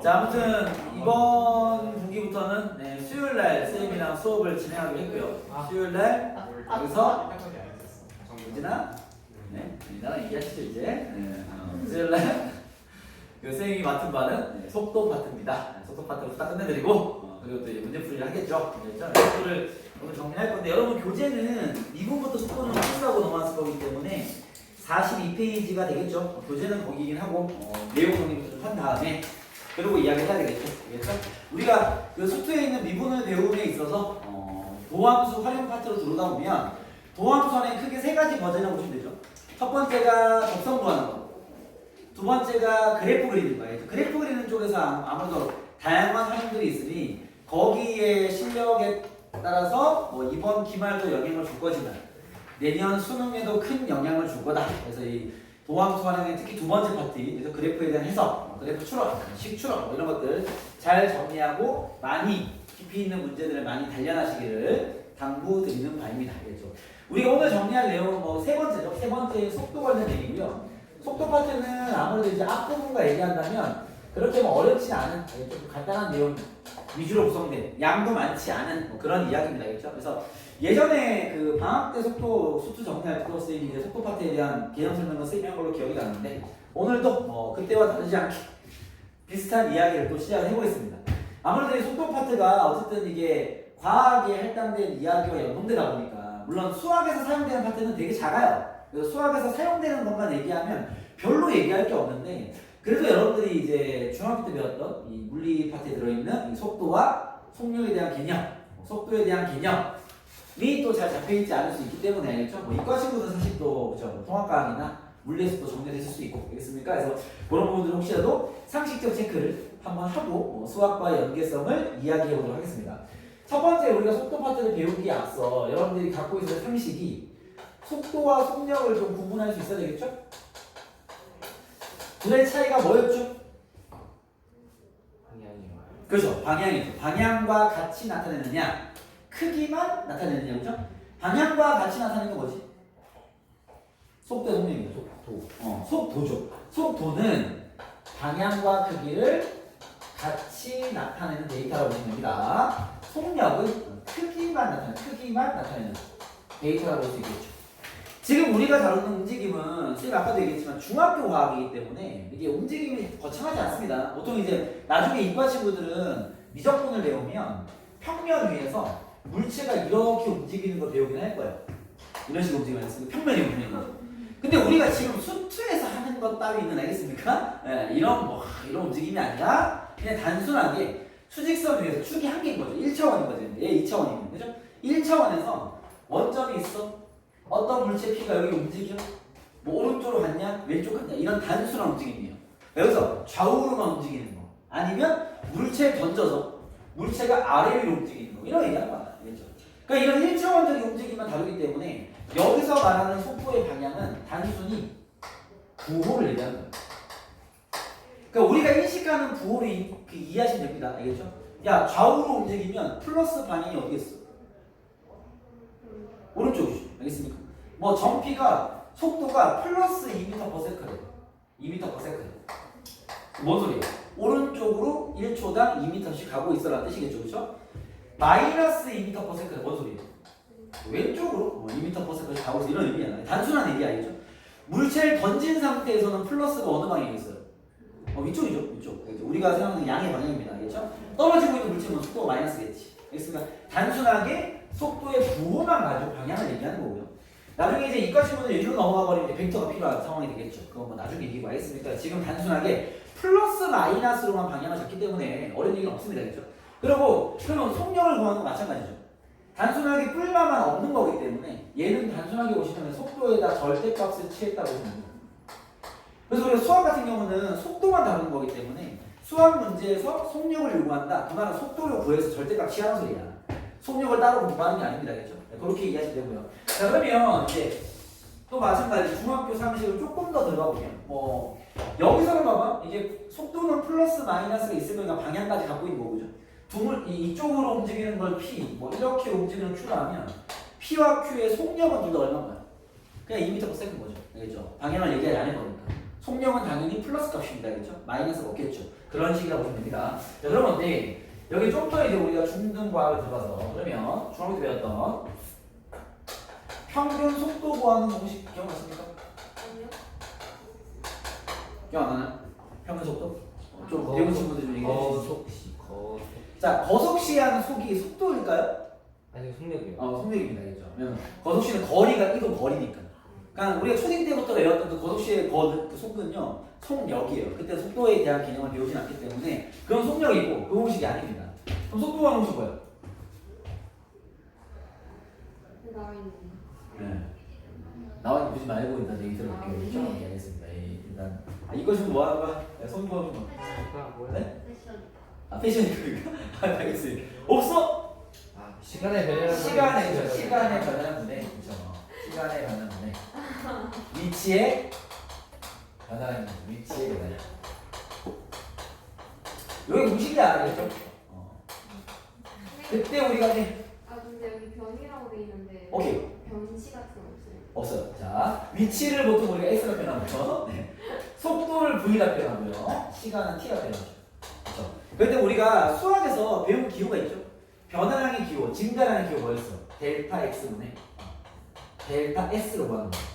자, 아무튼 이번 분기부터는 네, 수요일날 쌤이랑 수업을 진행하기로 했고요. 수요일날 여기서 유진아, 네, 나랑 얘기하시죠 이제. 네, 수요일날 그 쌤이 맡은 바는 네, 속도 파트입니다. 네, 속도 파트로 딱 끝내드리고 그리고 또 이제 문제풀이를 하겠죠. 문제풀이를 오늘 정리할 건데 여러분 교재는 2분부터 속도는 풀수하고 넘어왔을 거기 때문에 42페이지가 되겠죠. 교재는 거기긴 하고 내용 정리부터 좀 한 다음에 그리고 이야기를 해야 되겠죠. 알겠죠? 우리가 그 수트에 있는 미분을 배움에 있어서 도함수 활용 파트로 들어오다 보면 도함수 안에 크게 세 가지 버전이라고 보시면 되죠. 첫 번째가 적성 구하는 거, 두 번째가 그래프 그리는 거예요. 그래프 그리는 쪽에서 아무래도 다양한 활용들이 있으니 거기에 실력에 따라서 뭐 이번 기말도 영향을 줄 거지만 내년 수능에도 큰 영향을 줄 거다. 그래서 이 도함수 활용의 특히 두 번째 파트, 그래서 그래프에 대한 해석, 그래프 추론, 식추론 이런 것들 잘 정리하고 많이 깊이 있는 문제들을 많이 단련하시기를 당부드리는 바입니다. 알겠죠? 우리가 오늘 정리할 내용은 뭐 세 번째죠. 세 번째 속도 관련 얘기고요. 속도 파트는 아무래도 이제 앞부분과 얘기한다면 그렇게 뭐 어렵지 않은 좀 간단한 내용 위주로 구성된 양도 많지 않은 뭐 그런 이야기입니다. 알겠죠? 그래서 예전에 그 방학 때 속도 수트 정리할 때 선생님이 이제 속도 파트에 대한 개념 설명을 쓰는 걸로 기억이 나는데 오늘도 뭐 그때와 다르지 않게 비슷한 이야기를 또 시작을 해보겠습니다. 아무래도 이 속도 파트가 어쨌든 이게 과학에 할당된 이야기와 연동되다 보니까 물론 수학에서 사용되는 파트는 되게 작아요. 그래서 수학에서 사용되는 것만 얘기하면 별로 얘기할 게 없는데 그래도 여러분들이 이제 중학교 때 배웠던 이 물리 파트에 들어있는 이 속도와 속력에 대한 개념, 속도에 대한 개념이 또 잘 잡혀있지 않을 수 있기 때문에 알겠죠? 뭐 이과 친구들은 사실 또 그렇죠? 통합과학이나 물리에서 또 정리되실 수 있고 알겠습니까? 그래서 그런 부분들 혹시라도 상식적 체크를 한번 하고 수학과의 연계성을 이야기해 보도록 하겠습니다. 첫 번째 우리가 속도 파트를 배우기에 앞서 여러분들이 갖고 있는 상식이 속도와 속력을 좀 구분할 수 있어야 되겠죠? 둘의 차이가 뭐였죠? 방향이요. 그렇죠. 방향이죠. 방향과 같이 나타내느냐 크기만 나타내느냐 그렇죠? 방향과 같이 나타내는 게 뭐지? 속도의 속력이죠. 속도죠. 속도는 방향과 크기를 같이 나타내는 데이터라고 보시면 됩니다. 속력은 크기만 나타내는 데이터라고 볼 수 있겠죠. 지금 우리가 다루는 움직임은 선생님 아까도 얘기했지만 중학교 과학이기 때문에 이게 움직임이 거창하지 않습니다. 보통 이제 나중에 이과 친구들은 미적분을 배우면 평면 위에서 물체가 이렇게 움직이는 걸 배우긴 할 거예요. 이런 식으로 움직이면 했으니까 평면이 움직이는 거죠. 근데 우리가 지금 수트에서 하는 것 따위는 알겠습니까? 네, 이런 움직임이 아니라 그냥 단순하게 수직선 위에서 축이 한 개인 거죠. 1차원인 거죠. 얘 2차원이면 그죠? 1차원에서 원점이 있어. 어떤 물체 P가 여기 움직여? 뭐 오른쪽으로 갔냐? 왼쪽 갔냐? 이런 단순한 움직임이에요. 여기서 좌우로만 움직이는 거 아니면 물체를 던져서 물체가 아래 위로 움직이는 거 이런 얘기하는 거야. 알겠죠? 그러니까 이런 1차원적인 움직임만 다루기 때문에 여기서 말하는 속도의 방향은 단순히 부호를 얘기하는 거예요. 그러니까 우리가 인식하는 부호를 이해하시면 됩니다. 알겠죠? 야 좌우로 움직이면 플러스 방향이 어디 있어? 오른쪽이죠. 알겠습니까? 뭐 정피가 속도가 플러스 2m/s래요. 2m/s. 뭔 소리예요? 오른쪽으로 1초당 2m씩 가고 있어라는 뜻이겠죠. 그렇죠? 마이너스 2m/s 뭔 소리예요? 왼쪽으로 2m/s 가고 있어 이런 의미야. 단순한 얘기 아니죠? 물체를 던진 상태에서는 플러스가 어느 방향에 있어요? 위쪽이죠. 위쪽. 우리가 생각하는 양의 방향입니다. 알겠죠? 떨어지고 있는 물체는 속도가 마이너스겠지. 알겠습니까? 단순하게 속도의 부호만 가지고 방향을 얘기하는 거고요. 나중에 이제 이과 친구들 여기로 넘어가 버리면 벡터가 필요한 상황이 되겠죠. 그건 뭐 나중에 얘기고 알겠습니까? 지금 단순하게 플러스 마이너스로만 방향을 잡기 때문에 어려운 얘기는 없습니다. 그렇죠? 그리고 그러면 속력을 구하는 건 마찬가지죠. 단순하게 뿔마만 없는 거기 때문에 얘는 단순하게 보시면 속도에다 절대값을 취했다고 보시면 됩니다. 그래서 우리가 수학 같은 경우는 속도만 다루는 거기 때문에 수학 문제에서 속력을 요구한다. 그 말은 속도를 구해서 절대값 취하는 소리야. 속력을 따로 공부하는 게 아닙니다. 그렇죠? 그렇게 이해하시면 되고요. 자 그러면 이제 또 마찬가지 중학교 상식을 조금 더 들어가 보면 뭐 여기서는 봐봐 이게 속도는 플러스 마이너스가 있을 거니까 방향까지 갖고 있는 거죠. 이쪽으로 움직이는 걸 P 뭐 이렇게 움직이는 Q라면 P와 Q의 속력은 둘 다 얼마인가요? 그냥 2m/s인 거죠. 알겠죠? 방향을 얘기하지 않을 거니까 속력은 당연히 플러스 값입니다. 알겠죠? 마이너스가 없겠죠. 그런 식이라고 보시면 됩니다. 자, 그러면 네, 여기 좀 더 이제 우리가 중등과학을 들어가서 그러면 중학교 때 배웠던 평균 속도 구하는 공식 기억나십니까? 아니요. 기억 안 나나요? 평균 속도? 좀 배운 친구들 좀 얘기해 주시죠. 거속시 거. 자, 거속시하는 속이 속도일까요? 아니 속력이요. 속력입니다. 그렇죠? 왜냐면 거속시는 거리가 이동 거리니까. 그러니까 우리가 초딩 때부터 외웠던 그 거속시의 그 속도는요, 속력이에요. 그때 속도에 대한 개념을 배우진 않기 때문에 그건 속력이고 그 공식이 아닙니다. 그럼 속도가 공식 뭐예요? 나와 있는. 네. 나와 보지 말고 일단 얘기 들어볼게요. 네. 정확히 알겠습니다. 일단 이거 지금 뭐 하는 거야? 손보는 거. 뭐야? 네? 패션. 패션이니까. 알겠습니다. 없어? 시간의 변화는 시간의 변화는 분에 그렇죠. 시간의 변화는 분에 위치의 변화는 위치의 변화. 여기 공식이야, 알겠죠? 그때 우리가 근데 여기 변이라고 돼 있는데. 오케이. 변시 같은 거 없어요. 없어요. 자, 위치를 보통 우리가 x라 표현하고요. 네. 속도를 v라 표현하고요. 시간은 t라 표현하죠. 그렇죠? 그때 우리가 수학에서 배운 기호가 있죠. 변화량의 기호, 증가량의 기호 뭐였어? 델타 x분의 델타 s로 구하는 거예요.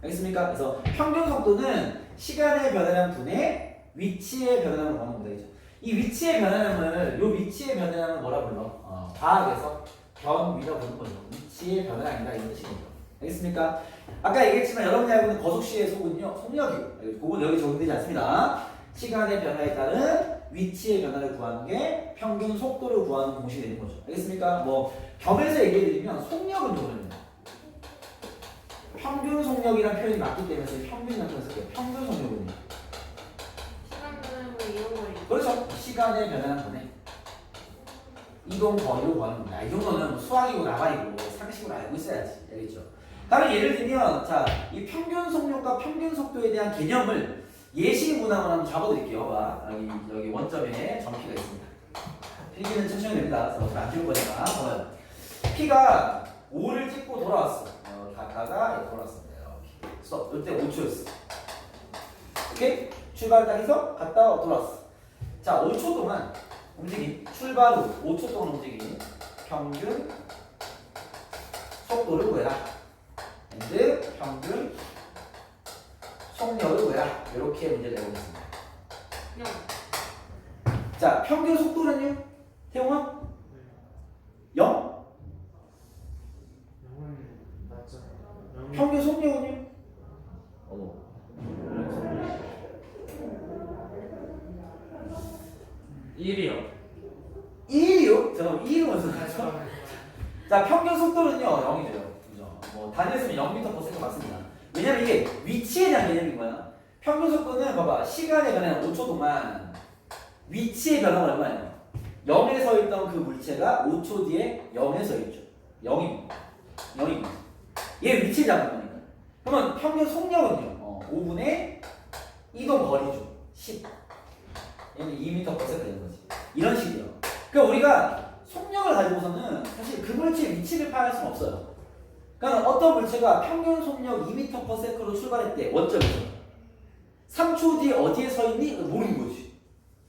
알겠습니까? 그래서 평균 속도는 시간의 변화량 분의 위치의 변화량을 구하는 겁니다. 그렇죠? 이 위치의 변화량을 요 위치의 변화량을 뭐라 불러? 과학에서 변위라고 부르는 거죠. 위치의 변화량이다 이런 뜻이거든요. 알겠습니까? 아까 얘기했지만 여러분이 알고 있는 거속시의 속은요, 속력이고, 그건 여기 적용되지 않습니다. 시간의 변화에 따른 위치의 변화를 구하는 게 평균 속도를 구하는 공식이 되는 거죠. 알겠습니까? 뭐 겸해서 얘기해드리면 속력은 요거입니다. 평균 속력이란 표현이 맞기 때문에 평균이라는 표현을 쓸게요. 평균 속력은요. 시간 변화량을 이용을. 그렇죠. 시간의 변화는 분의 이동 거리로 구하는 겁니다. 이 정도는 수학이고 나발이고 상식으로 알고 있어야지. 알겠죠? 다른 예를 들면, 자, 이 평균 속력과 평균 속도에 대한 개념을 예시 문항을 한번 잡아드릴게요. 봐. 여기 원점에 점피가 있습니다. 필기는 천천히 됩니다. 그래서 안 지울 거니까. 봐요. P가 5를 찍고 돌아왔어. 갔다가 돌아왔습니다. 이렇게. 스톱. 이때 5초였어. 오케이? 출발 딱 해서 갔다 돌아왔어. 자, 5초 동안 움직임. 출발 후 5초 동안 움직임. 평균 속도를 구해라. and 평균 속력을 구해라. 이렇게 문제를 내보겠습니다. 자, 평균 속도는요? 태용아? 0? 맞죠. 평균 속력은요? 1이요. 2요? 잠깐만, 2는 무슨 말이죠? 자, 평균 속도는요, 0이죠. 그죠? 뭐, 단위에서는 0m/s 맞습니다. 왜냐면 이게 위치에 대한 개념인 거야. 평균 속도는 봐봐, 시간의 변화는 5초 동안 위치의 변화가 얼마예요? 0에 서 있던 그 물체가 5초 뒤에 0에 서 있죠. 0입니다. 0입니다. 얘 위치 잡는 거니까. 그러면 평균 속력은요, 5분의 이동 거리죠. 10. 얘는 2m/s 되는 거지. 이런 식이에요. 그러니까 우리가 속력을 가지고서는 사실 그 물체의 위치를 파악할 수는 없어요. 그러니까 어떤 물체가 평균 속력 2m/s로 출발했대, 원점에서. 3초 뒤에 어디에 서 있니? 모르는 거지.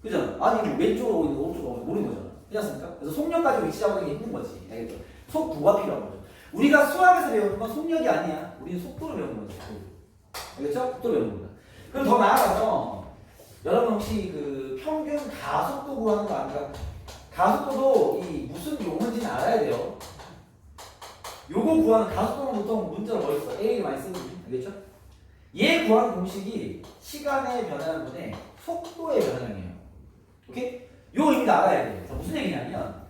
그죠? 아니, 뭐 왼쪽으로 있는 거, 오른쪽으로 오는 거 모르는 거잖아. 그렇지 않습니까? 그래서 속력 가지고 위치 잡는 게 힘든 거지. 알겠죠? 속도가 필요한 거죠. 우리가 수학에서 배우는 건 속력이 아니야. 우리는 속도를 배우는 거죠. 알겠죠? 속도를 배우는 거야. 그럼 더 나아가서 여러분 혹시 그 평균 가속도 구하는 거 아닌가? 가속도도 이 무슨 용어인지는 알아야 돼요. 요거 구하는 가속도는 보통 문자로 뭐 있어? A를 많이 쓰거든요. 알겠죠? 얘 구하는 공식이 시간의 변화량분의 속도의 변화량이에요. 오케이? 요 의미도 알아야 돼요. 그래서 무슨 얘기냐면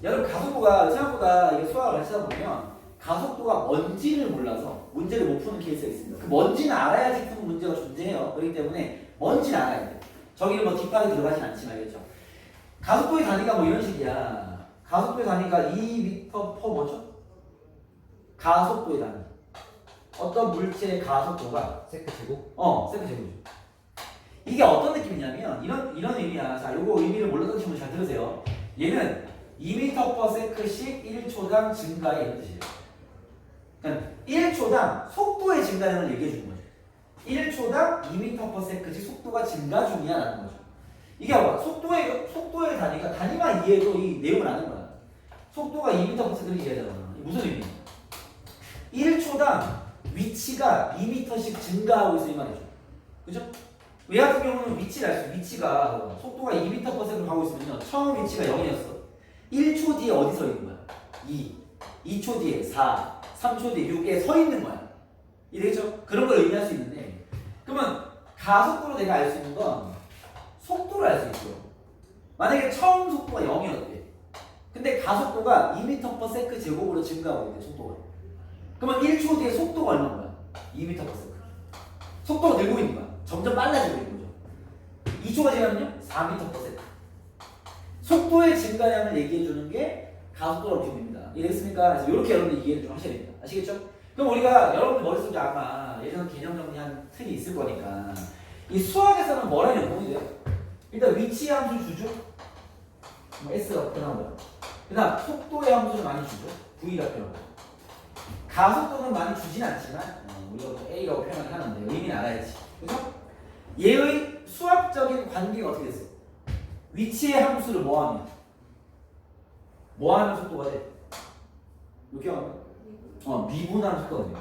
여러분 가속도가 생각보다 이게 수학을 하시다 보면 가속도가 뭔지를 몰라서 문제를 못 푸는 케이스가 있습니다. 그 뭔지는 알아야지 푸는 문제가 존재해요. 그렇기 때문에 뭔지는 알아야 돼요. 저기는 뭐 딥하게 들어가진 않지만 알겠죠? 가속도의 단위가 뭐 이런 식이야. 가속도의 단위가 2m/s 뭐죠? 가속도의 단위. 어떤 물체의 가속도가 세크 제곱? 세컨 제곱이죠. 이게 어떤 느낌이냐면 이런 의미야. 자, 요거 의미를 몰랐던 친구 잘 들으세요. 얘는 2m/s씩 1초당 증가의 이런 뜻이에요. 그러니까 1초당 속도의 증가량을 얘기해 주는 거죠. 1초당 2m/s씩 속도가 증가 중이야 라는 거죠. 이게 봐봐. 속도의 단위만 이해해도 이 내용을 아는 거야. 속도가 2m/s 그렇게 이해하잖아. 무슨 의미야? 1초당 위치가 2m씩 증가하고 있어 이 말이죠. 그죠? 왜 같은 경우는 위치를 알 수 있어. 위치가 속도가 2m/s로 가고 있으면 처음 위치가 0이었어. 1초 뒤에 어디 서 있는 거야? 2, 2초 뒤에 4, 3초 뒤에 6에 서 있는 거야. 이해되죠? 그런 걸 의미할 수 있는데 그러면 가속도로 내가 알 수 있는 건 속도를 알 수 있어. 만약에 처음 속도가 0이었대. 근데 가속도가 2m/s 제곱으로 증가하고 있대 속도가. 그러면 1초 뒤에 속도가 얼마인 거야? 2m/s. 속도가 늘고 있는 거야. 점점 빨라지고 있는 거죠. 2초가 지나면요? 4m/s. 속도의 증가량을 얘기해 주는 게 가속도라고 보시면 됩니다. 이해됐습니까? 그래서 이렇게 여러분들 이해를 좀 하셔야 됩니다. 아시겠죠? 그럼 우리가 여러분들 머릿속에 아마 예전 개념 정리한 틀이 있을 거니까 이 수학에서는 뭐라 연봉이 돼요? 일단 위치 함수 주죠. 뭐 S가 표현한 거야. 그다음 속도의 함수를 많이 주죠. V가 표현한 거야. 가속도는 많이 주진 않지만 우리가 또 A라고 표현을 하는데 의미는 알아야지. 그죠? 얘의 수학적인 관계가 어떻게 됐어? 위치의 함수를 뭐하면? 뭐하면 속도가 돼? 이렇게 하면? 미분하는 속도가 돼요.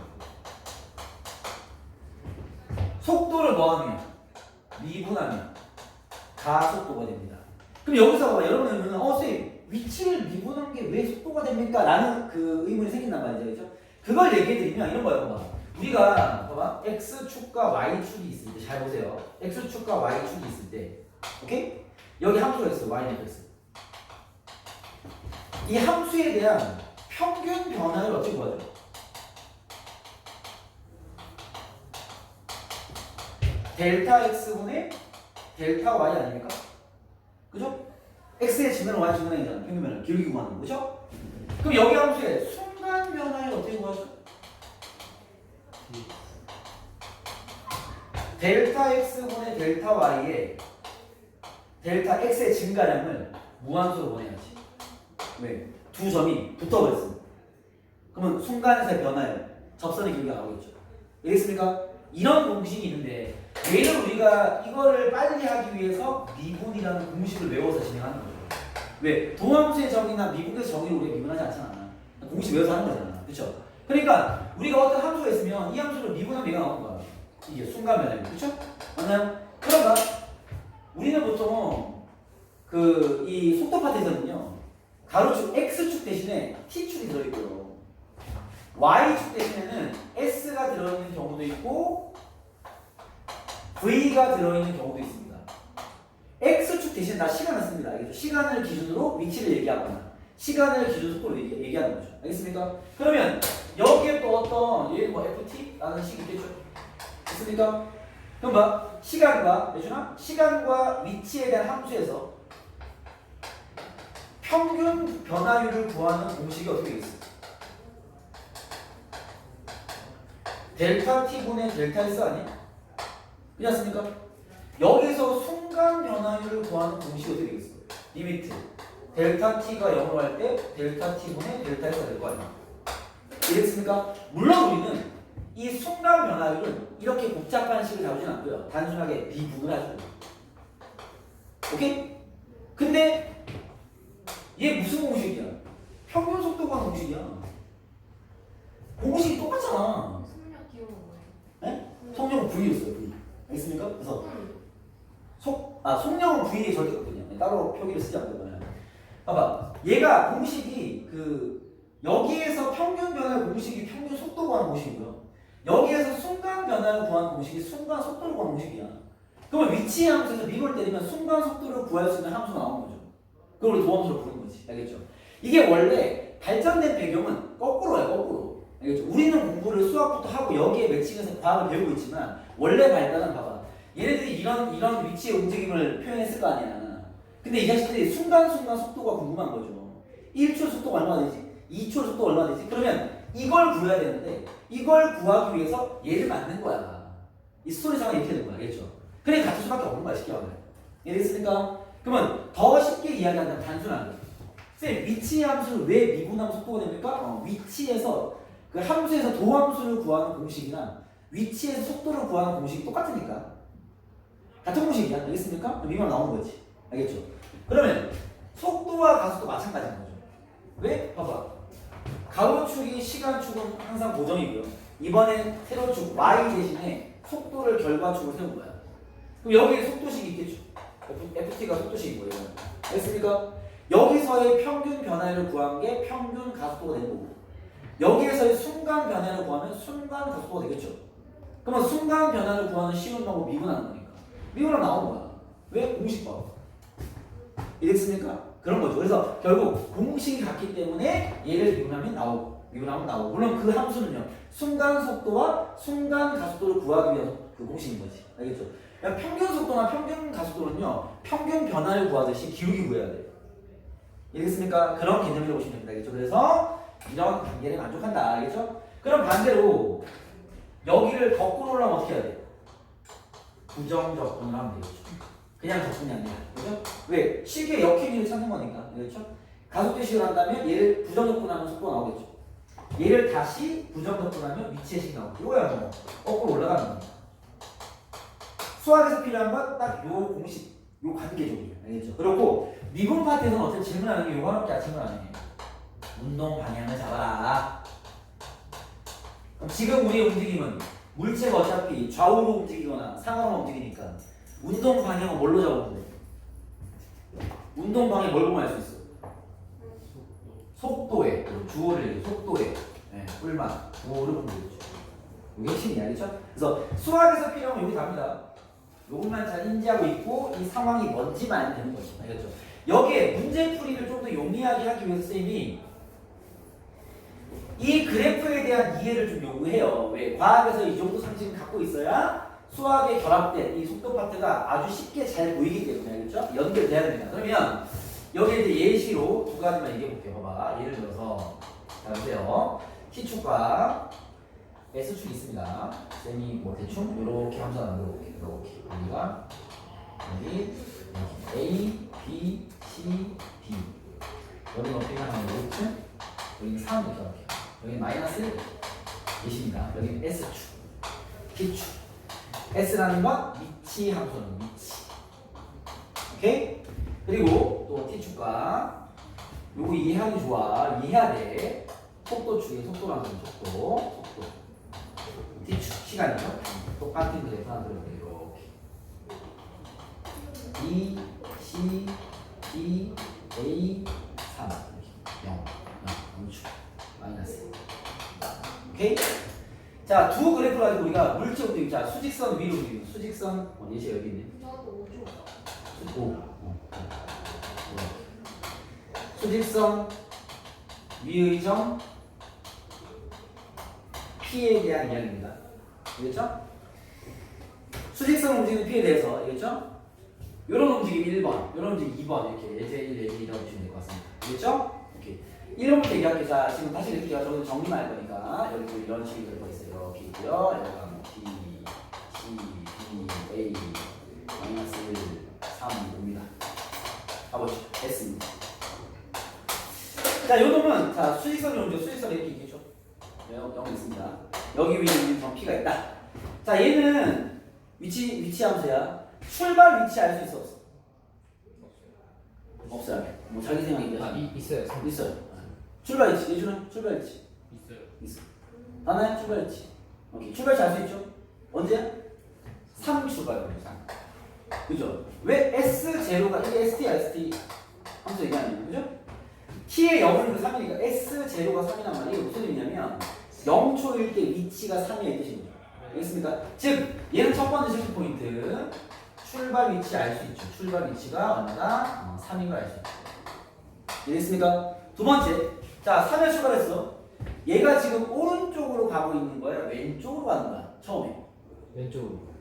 속도를 뭐하면? 미분하면 가속도가 됩니다. 그럼 여기서 봐봐. 여러분은 선생님 위치를 미분한 게 왜 속도가 됩니까? 라는 그 의문이 생긴단 말이죠. 그렇죠? 그걸 얘기해드리면 이런 거예요. 봐봐. 우리가 봐봐. X축과 Y축이 있을 때 잘 보세요. X축과 Y축이 있을 때 오케이? 여기 함수가 있어. Y는 X. 이 함수에 대한 평균 변화를 어떻게 구하죠? 델타 X분의 델타 Y 아닙니까? 그죠? X의 증가는 Y 증가량이잖아. 평균 변화. 기울기 구하는 거죠? 그럼 여기 함수의 순간 변화를 어떻게 구하죠? 델타 X분의 델타 Y에 델타 X의 증가량을 무한수로 보내야지. 왜? 두 점이 붙어버렸습니다. 그러면 순간에서의 변화에 접선의 길이가 나오겠죠. 알겠습니까? 이런 공식이 있는데 얘는 우리가 이거를 빨리 하기 위해서 미분이라는 공식을 외워서 진행하는 거죠. 왜? 도함수의 정의나 미분의 정의를 우리가 미분하지 않잖아. 공식 외워서 하는 거잖아. 그렇죠? 그러니까 우리가 어떤 함수가 있으면 이 함수를 미분하면 얘가 나오는 거야. 이게 순간 변화입니다. 그렇죠? 맞나요? 그런가? 우리는 보통 이 속도 파트에서는요. 가로축 X축 대신에 T축이 들어있고요. Y축 대신에는 S가 들어있는 경우도 있고 V가 들어있는 경우도 있습니다. X축 대신 다 시간을 씁니다. 알겠죠? 시간을 기준으로 위치를 얘기하거나 시간을 기준 속도로 얘기하는 거죠. 알겠습니까? 그러면 여기에 또 어떤 얘 FT라는 식이 있겠죠? 있습니까? 그럼 봐. 시간과 위치에 대한 함수에서 평균 변화율을 구하는 공식이 어떻게 되겠어요? 델타 T분의 델타 S 아니야? 그렇지 않습니까? 여기서 순간 변화율을 구하는 공식이 어떻게 되겠어요? 리미트 델타 T가 0으로 할 때 델타 T분의 델타 S가 될 거 아니야? 이해됐습니까? 물론 우리는 이 순간 변화율은 이렇게 복잡한 식을 다루진 않고요. 단순하게 미분을 하죠. 오케이? 근데 얘 무슨 공식이야? 평균 속도가 공식이야. 공식이 똑같잖아. 속력 기호가 뭐예요? 네? 속력은 V였어요. V. 알겠습니까? 그래서 속력은 V에 절대 없거든요. 따로 표기를 쓰지 않거든요. 봐봐. 얘가 공식이 여기에서 평균 변화의 공식이 평균 속도 구하는 공식이고요. 여기에서 순간 변화를 구하는 공식이 순간 속도를 구하는 공식이야. 그러면 위치 함수에서 미분을 때리면 순간 속도를 구할 수 있는 함수가 나오는 거죠. 그걸 우리 도함수로 부르는 거지. 알겠죠? 이게 원래 발전된 배경은 거꾸로야, 거꾸로. 알겠죠? 우리는 공부를 수학부터 하고 여기에 매칭해서 과학을 배우고 있지만 원래 발달은 봐봐. 얘네들이 이런 위치의 움직임을 표현했을 거 아니야. 근데 이 자식들이 순간순간 속도가 궁금한 거죠. 1초 속도가 얼마나 되지? 2초 속도가 얼마나 되지? 그러면 이걸 구해야 되는데 이걸 구하기 위해서 얘를 만든 거야. 이 스토리상은 이렇게 된 거야. 알겠죠? 그래 같을 수밖에 없는 거야. 쉽게 말해. 이해됐습니까? 그러면 더 쉽게 이야기한다면 단순하게 쌤 위치 함수를 왜 미분하면 속도가 됩니까? 위치에서 그 함수에서 도함수를 구하는 공식이나 위치에서 속도를 구하는 공식이 똑같으니까 같은 공식이야. 알겠습니까? 미분 나오는 거지. 알겠죠? 그러면 속도와 가속도 마찬가지인 거죠. 왜? 봐봐. 가로축이 시간축은 항상 고정이고요. 이번엔 세로축 y 대신에 속도를 결과축으로 세운 거야. 그럼 여기에 속도식이 있겠죠? ft가 속도식인 거예요. 알겠습니까? 여기서의 평균 변화를 구한 게 평균 가속도가 되는 거고, 여기에서의 순간 변화를 구하면 순간 가속도가 되겠죠? 그러면 순간 변화를 구하는 쉬운 방법 미분하는 거니까. 미분하면 나오는 거야. 왜? 공식 봐. 이랬습니까? 그런 거죠. 그래서 결국 공식이 같기 때문에 얘를 미분하면 나오고, 물론 그 함수는요, 순간 속도와 순간 가속도를 구하기 위한 그 공식인 거지. 알겠죠? 그러니까 평균 속도나 평균 가속도는요, 평균 변화를 구하듯이 기울기 구해야 돼요. 이해겠습니까? 그런 개념이라고 보시면 됩니다. 알겠죠? 그래서 이런 관계를 만족한다. 알겠죠? 그럼 반대로 여기를 거꾸로 올라면 어떻게 해야 돼요? 부정 접근을 하면 되겠죠. 그냥 접근이 아니라. 그죠? 왜? 식의 역행위를 찾는 거니까. 그렇죠? 가속대식을 한다면 얘를 부정 접근하면 속도가 나오겠죠. 얘를 다시 부정 접근하면 위치의 식이 나오고. 이거야 뭐. 거꾸로 올라가는 겁니다. 수학에서 필요한 건 딱 요 공식, 요 관계적이에요. 알겠죠? 그리고 미분 파트에서는 어떻게 질문하는 게 요거밖에 안 질문하는 게 운동 방향을 잡아라. 그럼 지금 우리의 움직임은 물체가 어차피 좌우로 움직이거나 상하로 움직이니까 운동 방향은 뭘로 잡으면 돼? 운동 방향 뭘 보면 알 수 있어? 속도에, 주어를 속도에, 뿔만, 주어를 보면 되겠죠. 이게 핵심이야, 그렇죠? 그래서 수학에서 필요한 건 여기 답니다. 요것만 잘 인지하고 있고 이 상황이 뭔지만 알면 되는 거죠. 알겠죠? 여기에 문제풀이를 좀 더 용이하게 하기 위해서 쌤이 이 그래프에 대한 이해를 좀 요구해요. 왜? 과학에서 이 정도 상식을 갖고 있어야 수학에 결합된 이 속도 파트가 아주 쉽게 잘 보이기 때문에, 알겠죠? 연결돼야 됩니다. 그러면 여기에 이제 예시로 두 가지만 얘기해 볼게요. 봐봐. 예를 들어서 자 보세요. T축과 S축이 있습니다. 쌤이 뭐 대충 이렇게 함수 하나 넣어볼게요. 이렇게 여기가 여기 A, B, C, D 여기는 어떻게 하면 이렇게 여기는 3 이렇게 할게요. 여기는 마이너스 20입니다. 여기는 S축, T축. S라는 건 위치 함수는 위치. 오케이? 그리고 또 T축과 요거 이해하기 좋아. 이해해야 돼. 속도축의 속도라는 건 속도. T축 시간이죠. 똑같은 그래프 하나 들어볼게요. 이렇게 2, C, D, A, 3 이렇게 0, 0축 마이너스. 오케이? 자, 두 그래프를 가지고 우리가 물체 움직임. 자, 수직선 위로 움직임. 수직선 예시 여기 있네. 저도 5초. 5. 수직선 위의 점 P에 대한 이야기입니다. 알겠죠? 수직선 움직이는 P에 대해서 알겠죠? 이런 움직임 1번, 이런 움직임 2번 이렇게 예제 1, 예제 2라고 보시면 될 것 같습니다. 알겠죠? 오케이. 1번부터 얘기할게요. 자, 지금 다시 이렇게 저는 정리만 할 거니까 여기 또 이런 식이 될 거 있어요. 이렇게 있고요. 여기가 뭐 D, C, D, A 마이너스 3 옵니다. 가보시죠. S입니다. 자, 요 놈은 자 수직선이 오죠. 수직선이 이렇게 있겠죠. 여기 있습니다. 여기 위에 있는 점 P가 있다. 자, 얘는 위치 함수야. 출발 위치 알 수 있어 없어? 없어요. 뭐 자기 생각이 있어요. 있어요. 출발 위치 예준은 출발 위치 있어요. 있어. 하나의 출발 위치. 오케이. 출발 위치 알 수 있죠? 언제? 3 출발입니다. 그죠? 왜 S0가 이게 ST 함수 얘기하는 거죠? T의 0은 3이니까 S0가 3이란 말이에요. 이게 무슨 의미냐면 0초일 때 위치가 3이의 뜻입니다. 알겠습니까? 즉 얘는 첫 번째 체크 포인트 출발 위치 알 수 있죠. 출발 위치가 얼마나 3인 걸 알 수 있죠. 이해됐습니까? 두 번째, 자 3에 출발했어. 얘가 지금 오른쪽으로 가고 있는 거야? 왼쪽으로 가는 거야? 처음에 왼쪽으로.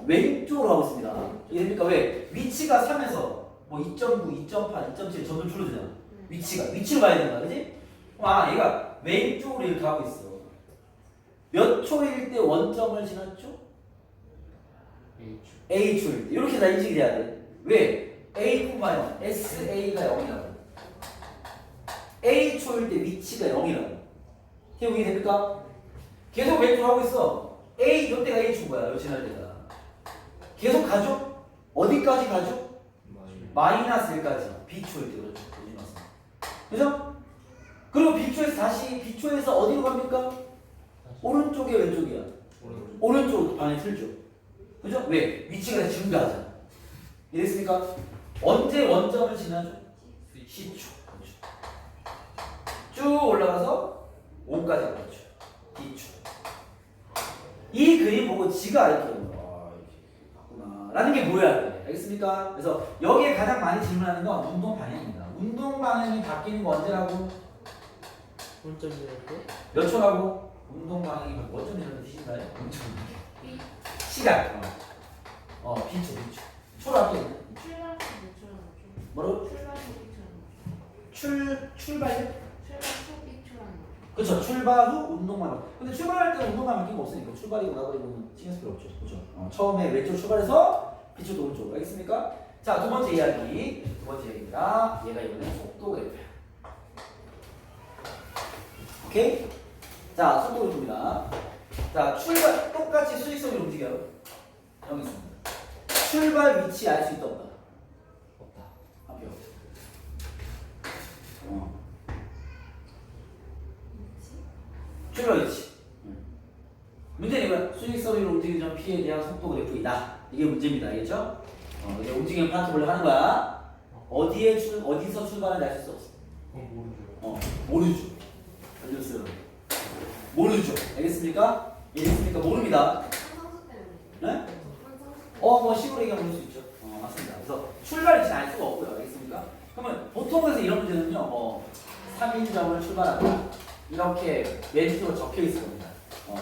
왼쪽으로 가고 있습니다. 이해됩니까? 왜? 위치가 3에서 뭐 2.9, 2.8, 2.7 점점 줄어들잖아. 위치로 가야 된다, 그지? 얘가 왼쪽으로 이렇게 가고 있어. 몇 초일 때 원점을 지났죠? A초일 때. 이렇게 다 인식이 돼야 돼. 왜? A뿐만 아니라 SA가 0이라고. A초일 때 위치가 0이라고. 기억이 됩니까? 계속 왼쪽으로 하고 있어. 이때가 A초인 거야, 요 지날 때가. 계속 가죠? 어디까지 가죠? 마이너스 1까지 B초일 때 그렇죠. 그죠? 그리고 B초에서 다시 B초에서 어디로 갑니까? 오른쪽이야 왼쪽이야? 오른쪽으로 방에 틀죠. 그죠? 왜? 위치가 증가하잖아. 이랬으니까 언제 원점을 지나죠? C초. 그렇죠. 쭉 올라가서 5까지 갔죠. D초. 이 그림 보고 지가 알겠더라고요. 아, 이렇게 봤구나. 라는 게 뭐야? 알겠습니까? 그래서 여기에 가장 많이 질문하는 건 운동 방향입니다. 운동 방향이 바뀌는 거 언제라고? 몇 초라고? 운동 방향이 몇 점이라는 뜻인가요? 시간. B초. 초로 할게. 뭐라고? 출발? 그렇죠. 출발 후 운동만. 근데 출발할 때는 운동만 바뀐 거 없으니까 출발이고 나버리고는 신경 쓸 필요 없죠. 그렇죠. 처음에 왼쪽 출발해서 B초도 오른쪽. 알겠습니까? 자, 두 번째 이야기. 두 번째 이야기입니다. 얘가 이번에 속도 그래프야. 오케이? 자, 속도 그래프입니다. 자, 출발 똑같이 수직선으로 움직여요. 여기 있습니다. 출발 위치 알 수 있다 없다? 없다. 앞에 없어. 출발 위치. 문제는 이거야. 수직선으로 움직이는 점 P에 대한 속도 그래프이다. 이게 문제입니다. 알겠죠? 이제 움직이는 파트 올라가는 거야. 어디서 출발하는지 알 수 없어. 모르죠. 알려주세요. 모르죠. 알겠습니까? 이해했습니까? 모릅니다. 네? 뭐 식으로 얘기하면 모를 수 있죠. 맞습니다. 그래서 출발 위치는 알 수가 없고요. 알겠습니까? 그러면 보통에서 이런 문제는요, 3인점을 출발한다. 이렇게 왼쪽으로 적혀 있을 겁니다.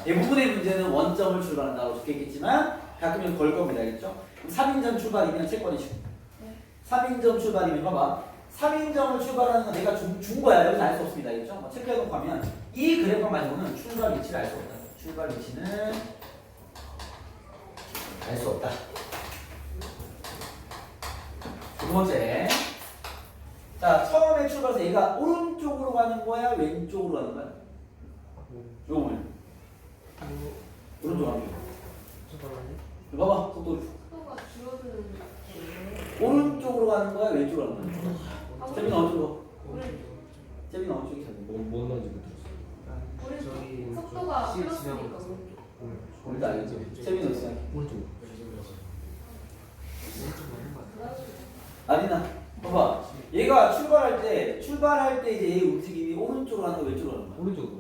대부분의 문제는 원점을 출발한다고 적혀 있겠지만, 가끔은 걸 겁니다. 알겠죠? 3인점 출발이면 채권이죠. 3인점 출발이면 봐봐. 3인점을 출발하는 건 내가 준 거야. 여기서 알 수 없습니다. 알겠죠? 체크해놓고 하면 이 그래프 가지고는 출발 위치를 알 수 없다. 출발 위치는 알 수 없다. 두 번째. 자, 처음에 출발해서 얘가 오른쪽으로 가는 거야? 왼쪽으로 가는 거야? 요거는 오른쪽 가는 거야. 이거 봐봐. 속도 오른쪽으로 가는 거야? 왼쪽으로 가는 거야? 재민아 어디로? 재민아 어디로 가는 거야? 뭔 말인지 모르겠어. 속도가 플러스니까 우리도 알겠죠? 재민아 어디서? 오른쪽. 아리나 봐봐. 얘가 출발할 때 이제 얘 움직임이 오른쪽으로 가는 거야? 왼쪽으로 가는 거야? 오른쪽으로.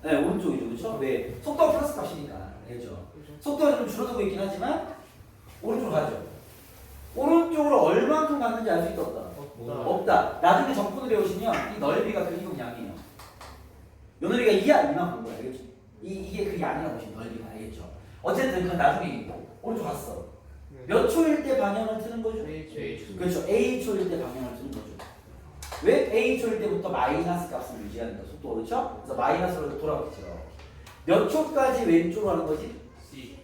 네, 오른쪽이죠. 그렇죠? 왜? 속도가 플러스 값이니까. 알겠죠? 속도가 좀 줄어들고 있긴 하지만 오른쪽으로 가죠. 오른쪽으로 얼만큼 갔는지 알 수 있다 없다? 없다. 나중에 정분을 배우시면 이 넓이가 그 이동 양이에요. 요 넓이가 이만큼 거야. 알겠죠? 이게 그 양이라고 보시면 넓이가. 알겠죠? 어쨌든 그건 나중에 오른쪽 갔어. 몇 초일 때 방향을 트는 거죠? 그렇죠. A초일 때 방향을 트는 거죠. 왜? A초일 때부터 마이너스 값을 유지하는 거. 속도 그렇죠? 그래서 마이너스로 돌아오겠죠. 몇 초까지 왼쪽으로 하는 거지?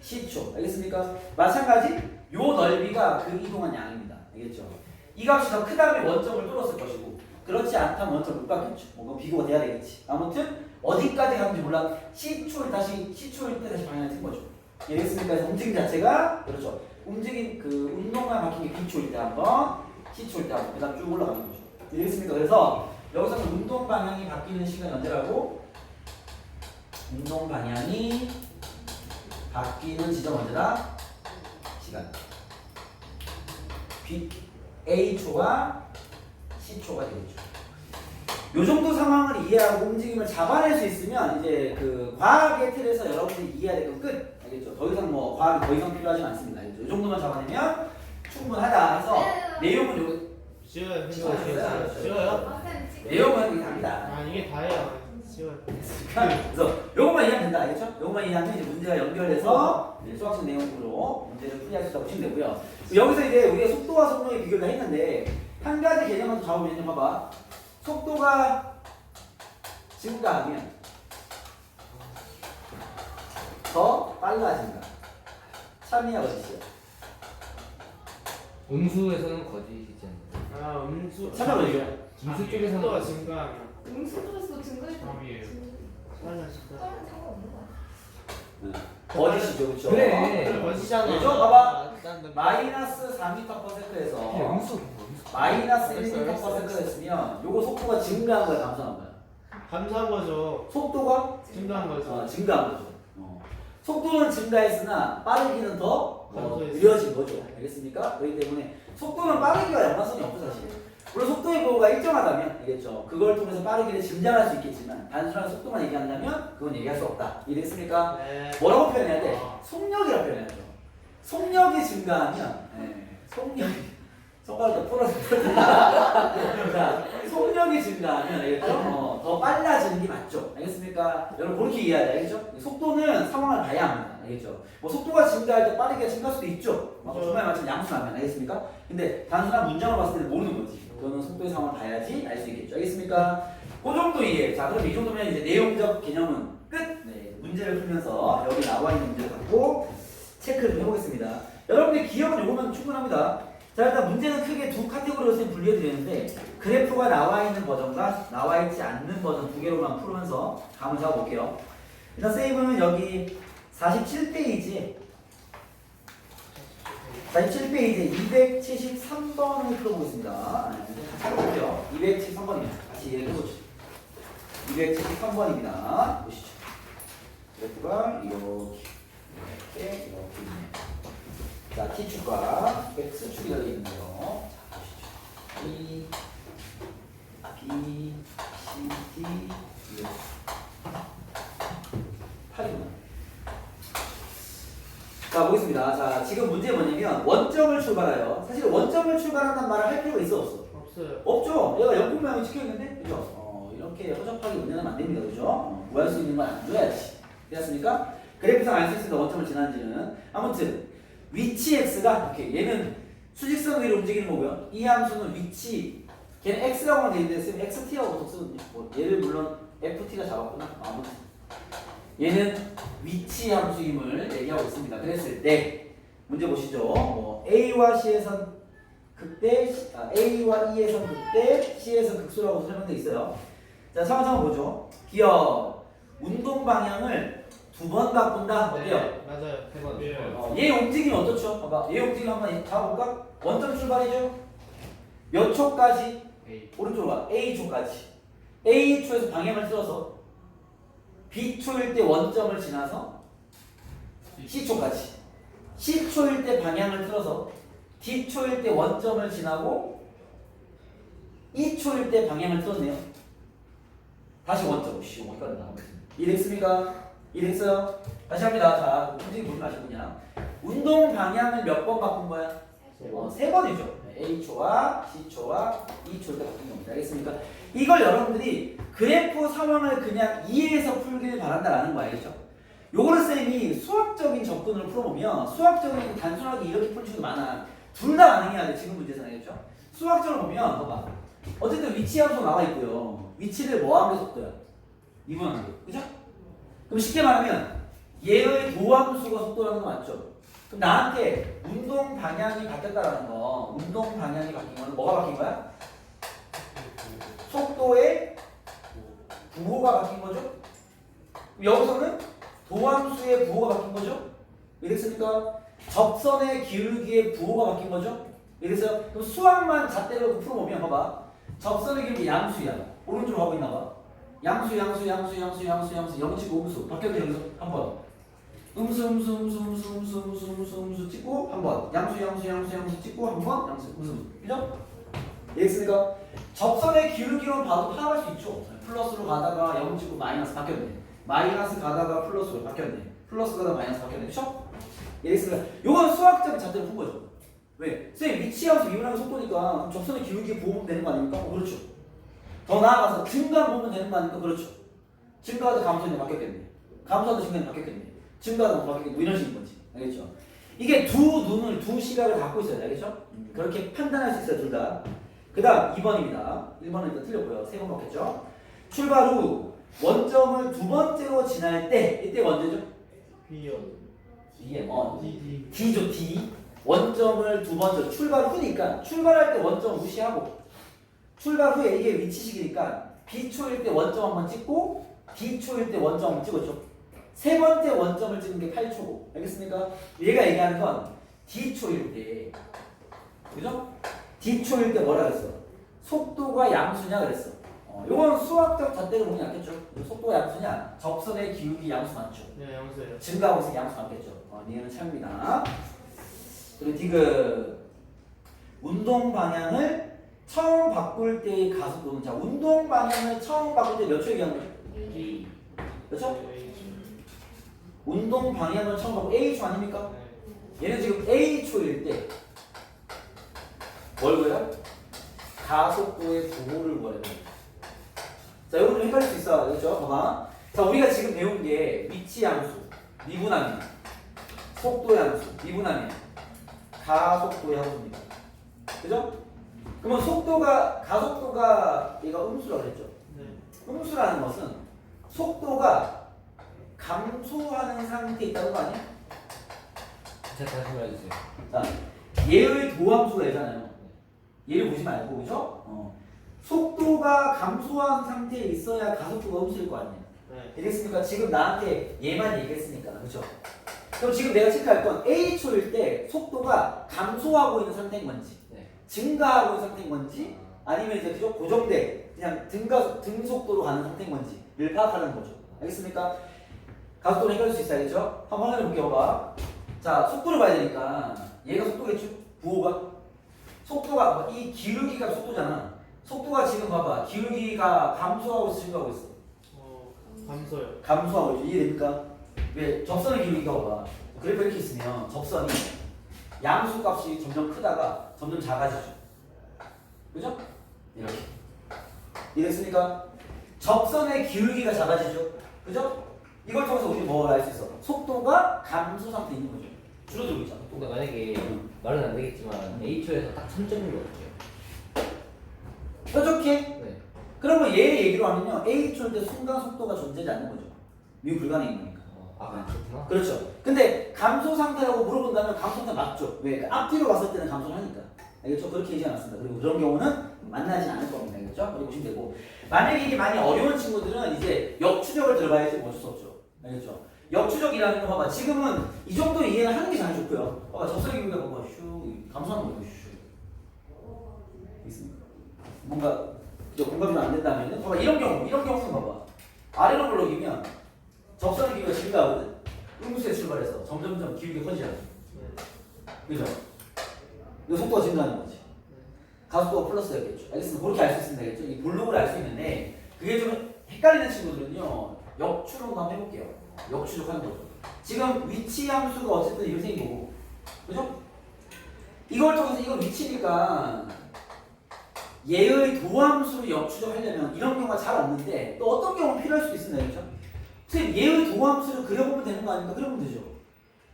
C초. 알겠습니까? 마찬가지 요 넓이가 그 이동한 양입니다. 알겠죠? 이 값이 더 크다면 원점을 뚫었을 것이고 그렇지 않다면 원점을 못 받겠죠. 그건 비교가 돼야 되겠지. 아무튼 어디까지 가는지 몰라. C초일 때 다시 방향을 튼 거죠. 알겠습니까? 그래서 움직임 자체가 그렇죠. 움직임 그 운동만 바뀐 게 B초일 때 한번, C초일 때 한번, 그다음 쭉 올라가는 거죠. 알겠습니까? 그래서 여기서는 운동 방향이 바뀌는 시간이 언제라고? 운동 방향이 바뀌는 지점 언제다? 시간. A초와 C초가 되겠죠. 요 정도 상황을 이해하고 움직임을 잡아낼 수 있으면 이제 그 과학의 틀에서 여러분들이 이해해야 될 건 끝. 알겠죠? 더 이상 과학이 더 이상 필요하진 않습니다. 알겠죠? 이 정도만 잡아내면 충분하다 해서 내용은 요거 쉬워요. 내용은 이게 답니다. 이게 다예요. 쉬워요. 그래서 요것만 이해하면 된다. 알겠죠? 요것만 이해하면 이제 문제가 연결돼서 수학적 내용으로 문제를 풀이할 수 있다고 보시면 되고요. 여기서 이제 우리가 속도와 속력의 비교를 했는데 한 가지 개념만 더 잡아보면 봐봐. 속도가 증가하면 더 빨라진다. 참이야 거짓이야? 음수에서는 거짓이지 않나요? 음수. 참이야 거짓이야? 음수 쪽에서는 속도가 증가하면 음수도에서 증거했다. 답이에요. 다른 상관없는 거 같아. 거짓이죠, 그렇죠? 그래 거짓이잖아. 그죠? 봐봐. 난 마이너스 4m/s에서 음수 마이너스 1m/s였으면 요거 속도가 증가한 거야, 감소한 거야? 감소한 거죠. 속도가 증가한 거죠. 증가한 거죠. 속도는 증가했으나 빠르기는 더 감소했어요. 느려진 거죠. 알겠습니까? 그렇기 때문에 속도는 빠르기와 연관성이 없어 사실. 물론 속도의 보호가 일정하다면 알겠죠. 그걸 통해서 빠르기를 증장할 수 있겠지만 단순한 속도만 얘기한다면 그건 얘기할 수 없다. 이해됐습니까? 네. 뭐라고 표현해야 돼? 속력이라고 표현해야죠. 속력이 증가하면 속력이 손가락도 풀어서 자, 속력이 증가하면 알겠죠? 더 빨라지는 게 맞죠. 알겠습니까? 여러분 그렇게 이해해야 돼. 알겠죠? 속도는 상황을 봐야 합니다. 알겠죠? 뭐 속도가 증가할 때 빠르게 증가할 수도 있죠. 정말 마치 양수라면 알겠습니까? 근데 단순한 문장을 봤을 때는 모르는 거지. 그거는 속도의 상황을 봐야지 알 수 있겠죠. 알겠습니까? 그 정도 이해. 자, 그럼 이 정도면 이제 내용적 개념은 끝. 네, 문제를 풀면서 여기 나와 있는 문제를 갖고 체크를 좀 해보겠습니다. 여러분들 기억은 요거면 충분합니다. 자, 일단 문제는 크게 두 카테고리로 선생님 분류해드리는데 그래프가 나와 있는 버전과 나와 있지 않는 버전 두 개로만 풀면서 감을 잡아볼게요. 일단 선생님은 여기 47페이지 273번을 풀어보겠습니다. 찾아볼게요. 273번입니다. 같이 얘기해보죠. 273번입니다. 보시죠. 그래프가 이렇게 있네요. 자, T축과 X축이 달려있는데요. 자, 보시죠. B, C, D, E, 8이구나. 자, 보겠습니다. 자, 지금 문제 뭐냐면 원점을 출발하여 사실 원점을 출발한다는 말을 할 필요가 있어 없어? 없어요. 없죠. 얘가 연분 모양이 찍혀있는데 그죠? 이렇게 허접하게 운전하면 안 됩니다. 그죠? 구할 수 있는 건 안 줘야지. 되었습니까? 그래프상 알 수 있습니다. 원점을 지난지는. 아무튼 위치 x가 이렇게 얘는 수직선 위로 움직이는 거고요. 이 함수는 위치 걔는 x라고 하면 되는데 쌤 xt라고 쓰거든요. 뭐 얘를 물론 ft가 잡았구나. 아무튼 얘는 위치 함수임을 얘기하고 있습니다. 그랬을 때 문제 보시죠. 뭐 a와 c에선 극대, a와 e에선 극대, c에선 극소라고 설명되어 있어요. 자, 차근차근 보죠. 기억 운동 방향을 두 번 바꾼다. 어때요? 네, 맞아요. 3번. 얘 움직이면 어떻죠? 봐봐. 얘 움직임 한번 잡아볼까? 원점 출발이죠? 몇 초까지? 오른쪽으로 가. A초까지. A초에서 방향을 틀어서 B초일 때 원점을 지나서 C초까지. C초일 때 방향을 틀어서 D초일 때 원점을 지나고 E초일 때 방향을 틀었네요. 다시 원점. 이해됐습니까? 이해됐어요? 다시 합니다. 자, 움직임 보지 마시고 그냥 운동 방향을 몇 번 바꾼 거야? 3번이죠. A초와 C초와 E초일 때 바꾼 겁니다. 알겠습니까? 이걸 여러분들이 그래프 상황을 그냥 이해해서 풀길 바란다라는 거 알겠죠? 요거를 쌤이 수학적인 접근으로 풀어보면 수학적인 단순하게 이렇게 풀 수도 많아. 둘 다 가능해야 돼. 지금 문제는 알겠죠? 수학적으로 보면 봐봐. 어쨌든 위치 함수 나와 있고요. 위치를 뭐 하는 게 속도야? 이분하는 게. 그죠? 그럼 쉽게 말하면 얘의 도함수가 속도라는 거 맞죠? 그럼 나한테 운동 방향이 바뀌었다라는 거, 운동 방향이 바뀐 거는 뭐가 바뀐 거야? 속도의 부호가 바뀐 거죠? 여기서는 도함수의 부호가 바뀐 거죠? 이랬습니까? 접선의 기울기의 부호가 바뀐 거죠? 이래서 그럼 수학만 잣대로 풀어보면 봐봐. 접선의 기울기 양수야. 오른쪽으로 가고 있나 봐. 양수 0치고 음수 바뀌었네. 여기서 한번 음수 찍고 한번 양수 찍고 한번 양수 음수. 그죠? 이해했습니까? 접선의 기울기로 봐도 파악할 수 있죠. 플러스로 가다가 0 찍고 마이너스 바뀌었네. 마이너스 가다가 플러스로 바뀌었네. 플러스 가다가 마이너스 바뀌었네. 그쵸? 이해했습니까? 요건 수학적인 잣대로 푼 거죠. 왜? 쌤 위치하면서 이분하는 속도니까 접선의 기울기 보면 되는 거 아닙니까? 그렇죠. 더 나아가서 증가 보면 되는 거 아닙니까? 그렇죠. 증가하다 감소는 바뀌었겠네. 감소하다 증가는 바뀌었겠네. 증가하다 바뀌었겠네. 뭐 이런 식인 거지. 알겠죠? 이게 두 눈을, 두 시각을 갖고 있어야 돼. 알겠죠? 그렇게 판단할 수 있어요. 둘 다. 그 다음 2번입니다. 1번은 일단 틀렸고요. 3번 먹겠죠? 출발 후 원점을 두 번째로 지날 때 이때가 언제죠? B요. D죠. D. 원점을 두 번째로 출발 후니까 출발할 때 원점 무시하고 출발 후에 이게 위치식이니까 B초일 때 원점 한번 찍고 D초일 때 원점 한번 찍었죠. 세 번째 원점을 찍는 게 8초고. 알겠습니까? 얘가 얘기하는 건 D초일 때. 그죠? D초일 때 뭐라 그랬어? 속도가 양수냐 그랬어. 요건 수학적 잣대로 보면 약겠죠. 속도가 양수냐? 접선의 기울기 양수 맞죠? 네, 양수예요. 증가하고 있으니 양수 맞겠죠. 얘는 참입니다. 그리고 디귿. 운동 방향을 처음 바꿀 때의 가속도는, 자, 운동 방향을 처음 바꿀 때 몇 초 얘기한 거죠? 이. 그렇죠? 운동 방향을 처음 바꿀 A초 아닙니까? 얘는 지금 A초일 때 뭘 구해요? 가속도의 부호를 구하는 거예요. 자, 이거 좀 헷갈릴 수 있어. 그렇죠? 봐봐. 자, 우리가 지금 배운 게 위치 함수, 미분함이야. 속도 함수, 미분함이야. 가속도의 함수입니다. 그죠? 그러면 가속도가 얘가 음수라고 그랬죠? 네. 음수라는 것은 속도가 감소하는 상태에 있다는 거 아니야? 다시 말해주세요. 자, 얘의 도함수가 얘잖아요. 얘를 보지 말고, 그죠? 속도가 감소한 상태에 있어야 가속도가 음수일 거 아니에요. 네. 되겠습니까? 지금 나한테 얘만 얘기했으니까, 그죠? 그럼 지금 내가 체크할 건 A초일 때 속도가 감소하고 있는 상태인 건지, 네. 증가하고 있는 상태인 건지, 아니면 이제 그죠? 고정돼 그냥 등속도로 가는 상태인 건지를 파악하는 거죠. 알겠습니까? 가속도를 해결할 수 있어야겠죠? 한번 확인해 볼게요. 봐봐. 자, 속도를 봐야 되니까 얘가 속도겠죠? 부호가 속도가 이 기울기가 속도잖아. 속도가 지금 봐봐. 기울기가 감소하고 있어, 증가하고 있어. 감소요. 감소하고 있죠. 이해됩니까? 왜 접선의 기울기가 봐봐. 그래프 이렇게 있으면 접선이 양수 값이 점점 크다가 점점 작아지죠. 그죠? 이렇게. 이해됐습니까? 접선의 기울기가 작아지죠. 그죠? 이걸 통해서 우리 뭘 알 수 있어? 속도가 감소 상태에 있는 거죠. 줄어들고 있잖아. 그러니까 만약에 말은 안 되겠지만 A초에서 딱 3점인 거 같아요. 뾰족해? 네. 그러면 얘 얘기로 하면요. A초일 때 순간 속도가 존재하지 않는 거죠. 미우 불가능인 거니까. 그렇구나. 그렇죠. 근데 감소 상태라고 물어본다면 감소 상태 맞죠. 왜? 앞뒤로 봤을 때는 감소를 하니까. 알겠죠? 그렇게 얘기 않았습니다. 그리고 그런 경우는 만나진 않을 겁니다. 알겠죠? 그리고 보시면 되고. 만약에 이게 많이 어려운 친구들은 이제 역추적을 들어봐야지 뭐 어쩔 수 없죠. 알겠죠? 역추적이라는 거 봐봐. 지금은 이 정도 이해는 하는 게 잘 좋고요. 봐봐. 접선기울기가 봐봐. 슈. 감소하는 거예요. 슈. 있습니까? 뭔가 공감이 안 된다면 봐봐. 이런 경우는 봐봐. 아래로 블록이면 접선의 기울기가 증가하거든. 음수에 출발해서 점점점 기울기가 커지잖아. 그죠? 이거 속도가 증가하는 거지. 가속도가 플러스였겠죠. 알겠습니다. 그렇게 알 수 있으면 되겠죠. 이 블록을 알 수 있는데 그게 좀 헷갈리는 친구들은요. 역추적 한번 해볼게요. 역추적하는 거죠. 지금 위치 함수가 어쨌든 이렇게 생긴 거고, 그죠? 이걸 통해서 이건 위치니까 얘의 도함수를 역추적하려면 이런 경우가 잘 없는데 또 어떤 경우는 필요할 수도 있습니다. 그죠? 선생님 얘의 도함수를 그려보면 되는 거 아닙니까? 그려보면 되죠.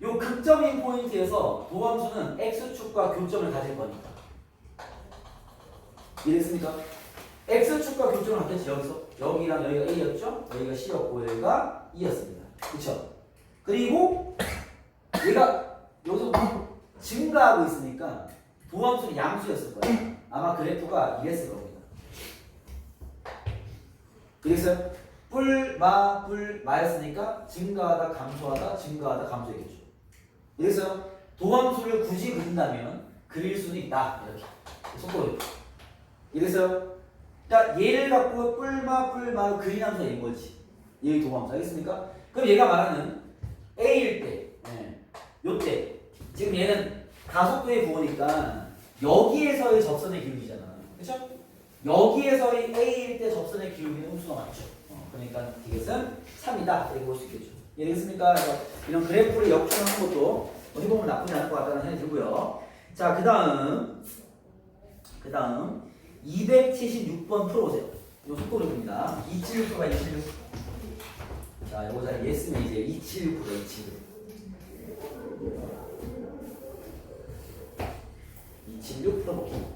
요 극점인 포인트에서 도함수는 x축과 교점을 가질 거니까. 이해됐습니까? x축과 교점을 갖겠지. 여기서 여기랑 여기가 a였죠? 여기가 c였고 여기가 e였습니다. 그쵸? 그리고 얘가 여기서 증가하고 있으니까 도함수는 양수였을 거예요. 아마 그래프가 이랬을 겁니다. 그래서 마였으니까 증가하다 감소하다 증가하다 감소했겠죠. 그래서 도함수를 굳이 그린다면 그릴 수는 있다. 이렇게 속도로. 이래서 자 얘를 갖고 뿔마로 그린 함수가 인 거지. 얘의 도함수 알겠습니까? 그럼 얘가 말하는 A일 때, 요때 지금 얘는 가속도의 부호니까 여기에서의 접선의 기울기잖아. 그렇죠? 여기에서의 A일 때 접선의 기울기는 음수가 맞죠. 그러니까 이것은 3이다. 이렇게 볼 수 있겠죠. 이해되겠습니까? 그래서 이런 그래프를 역추적하는 것도 해보면 나쁘지 않을 것 같다는 생각이 들고요. 자, 그 다음 276번 풀어보세요. 이 속도를 봅니다. 276%가 276. 자, 요거 잘 이해했으면 이제 276%가 276. 276 풀어볼게요.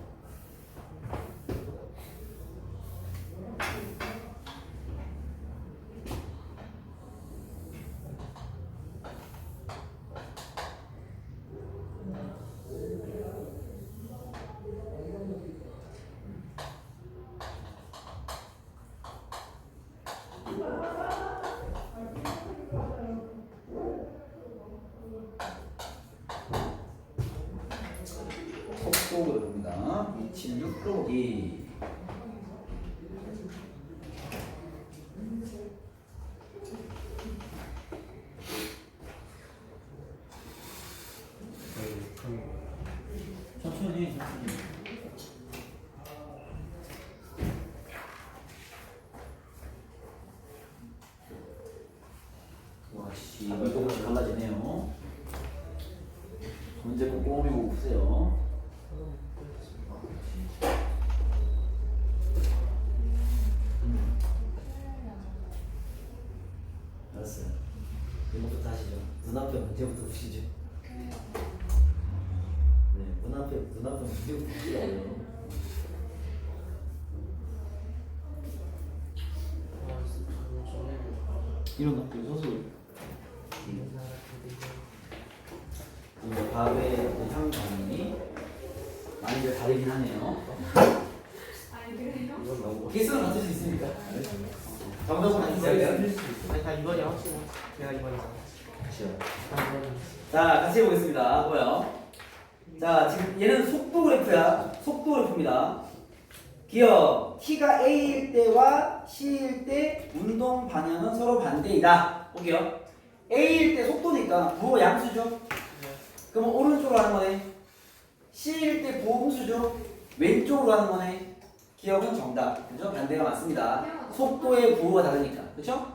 풀어보기. 천천히. 와, 씨, 이거 조금씩 달라지네요. 문제 꼼꼼히 보고 보세요. 알았어요. 이거부터 하시죠. 눈앞에 문제부터 보시죠. 네, 눈앞에 문제부터 보시라고요. 일어나, 서서. 이제 밥의 향 반응이 많이들 다르긴 하네요. 아니 그래요? 개수는 맞출 수 있으니까. 정답은 아니세요? 아니 다 이번이 확실해. 제가 이번이 자, 같이 해보겠습니다. 뭐요? 자, 지금 얘는 속도 그래프야. 속도 그래프입니다. 기억 t가 a일 때와 c일 때 운동 방향은 서로 반대이다. 볼게요. a일 때 속도니까 부호 양수죠. 그럼 오른쪽으로 하는 거네. c일 때 부호 음수죠. 왼쪽으로 하는 거네. 기억은 정답. 그죠? 반대가 맞습니다. 속도의 부호가 다르니까. 그렇죠?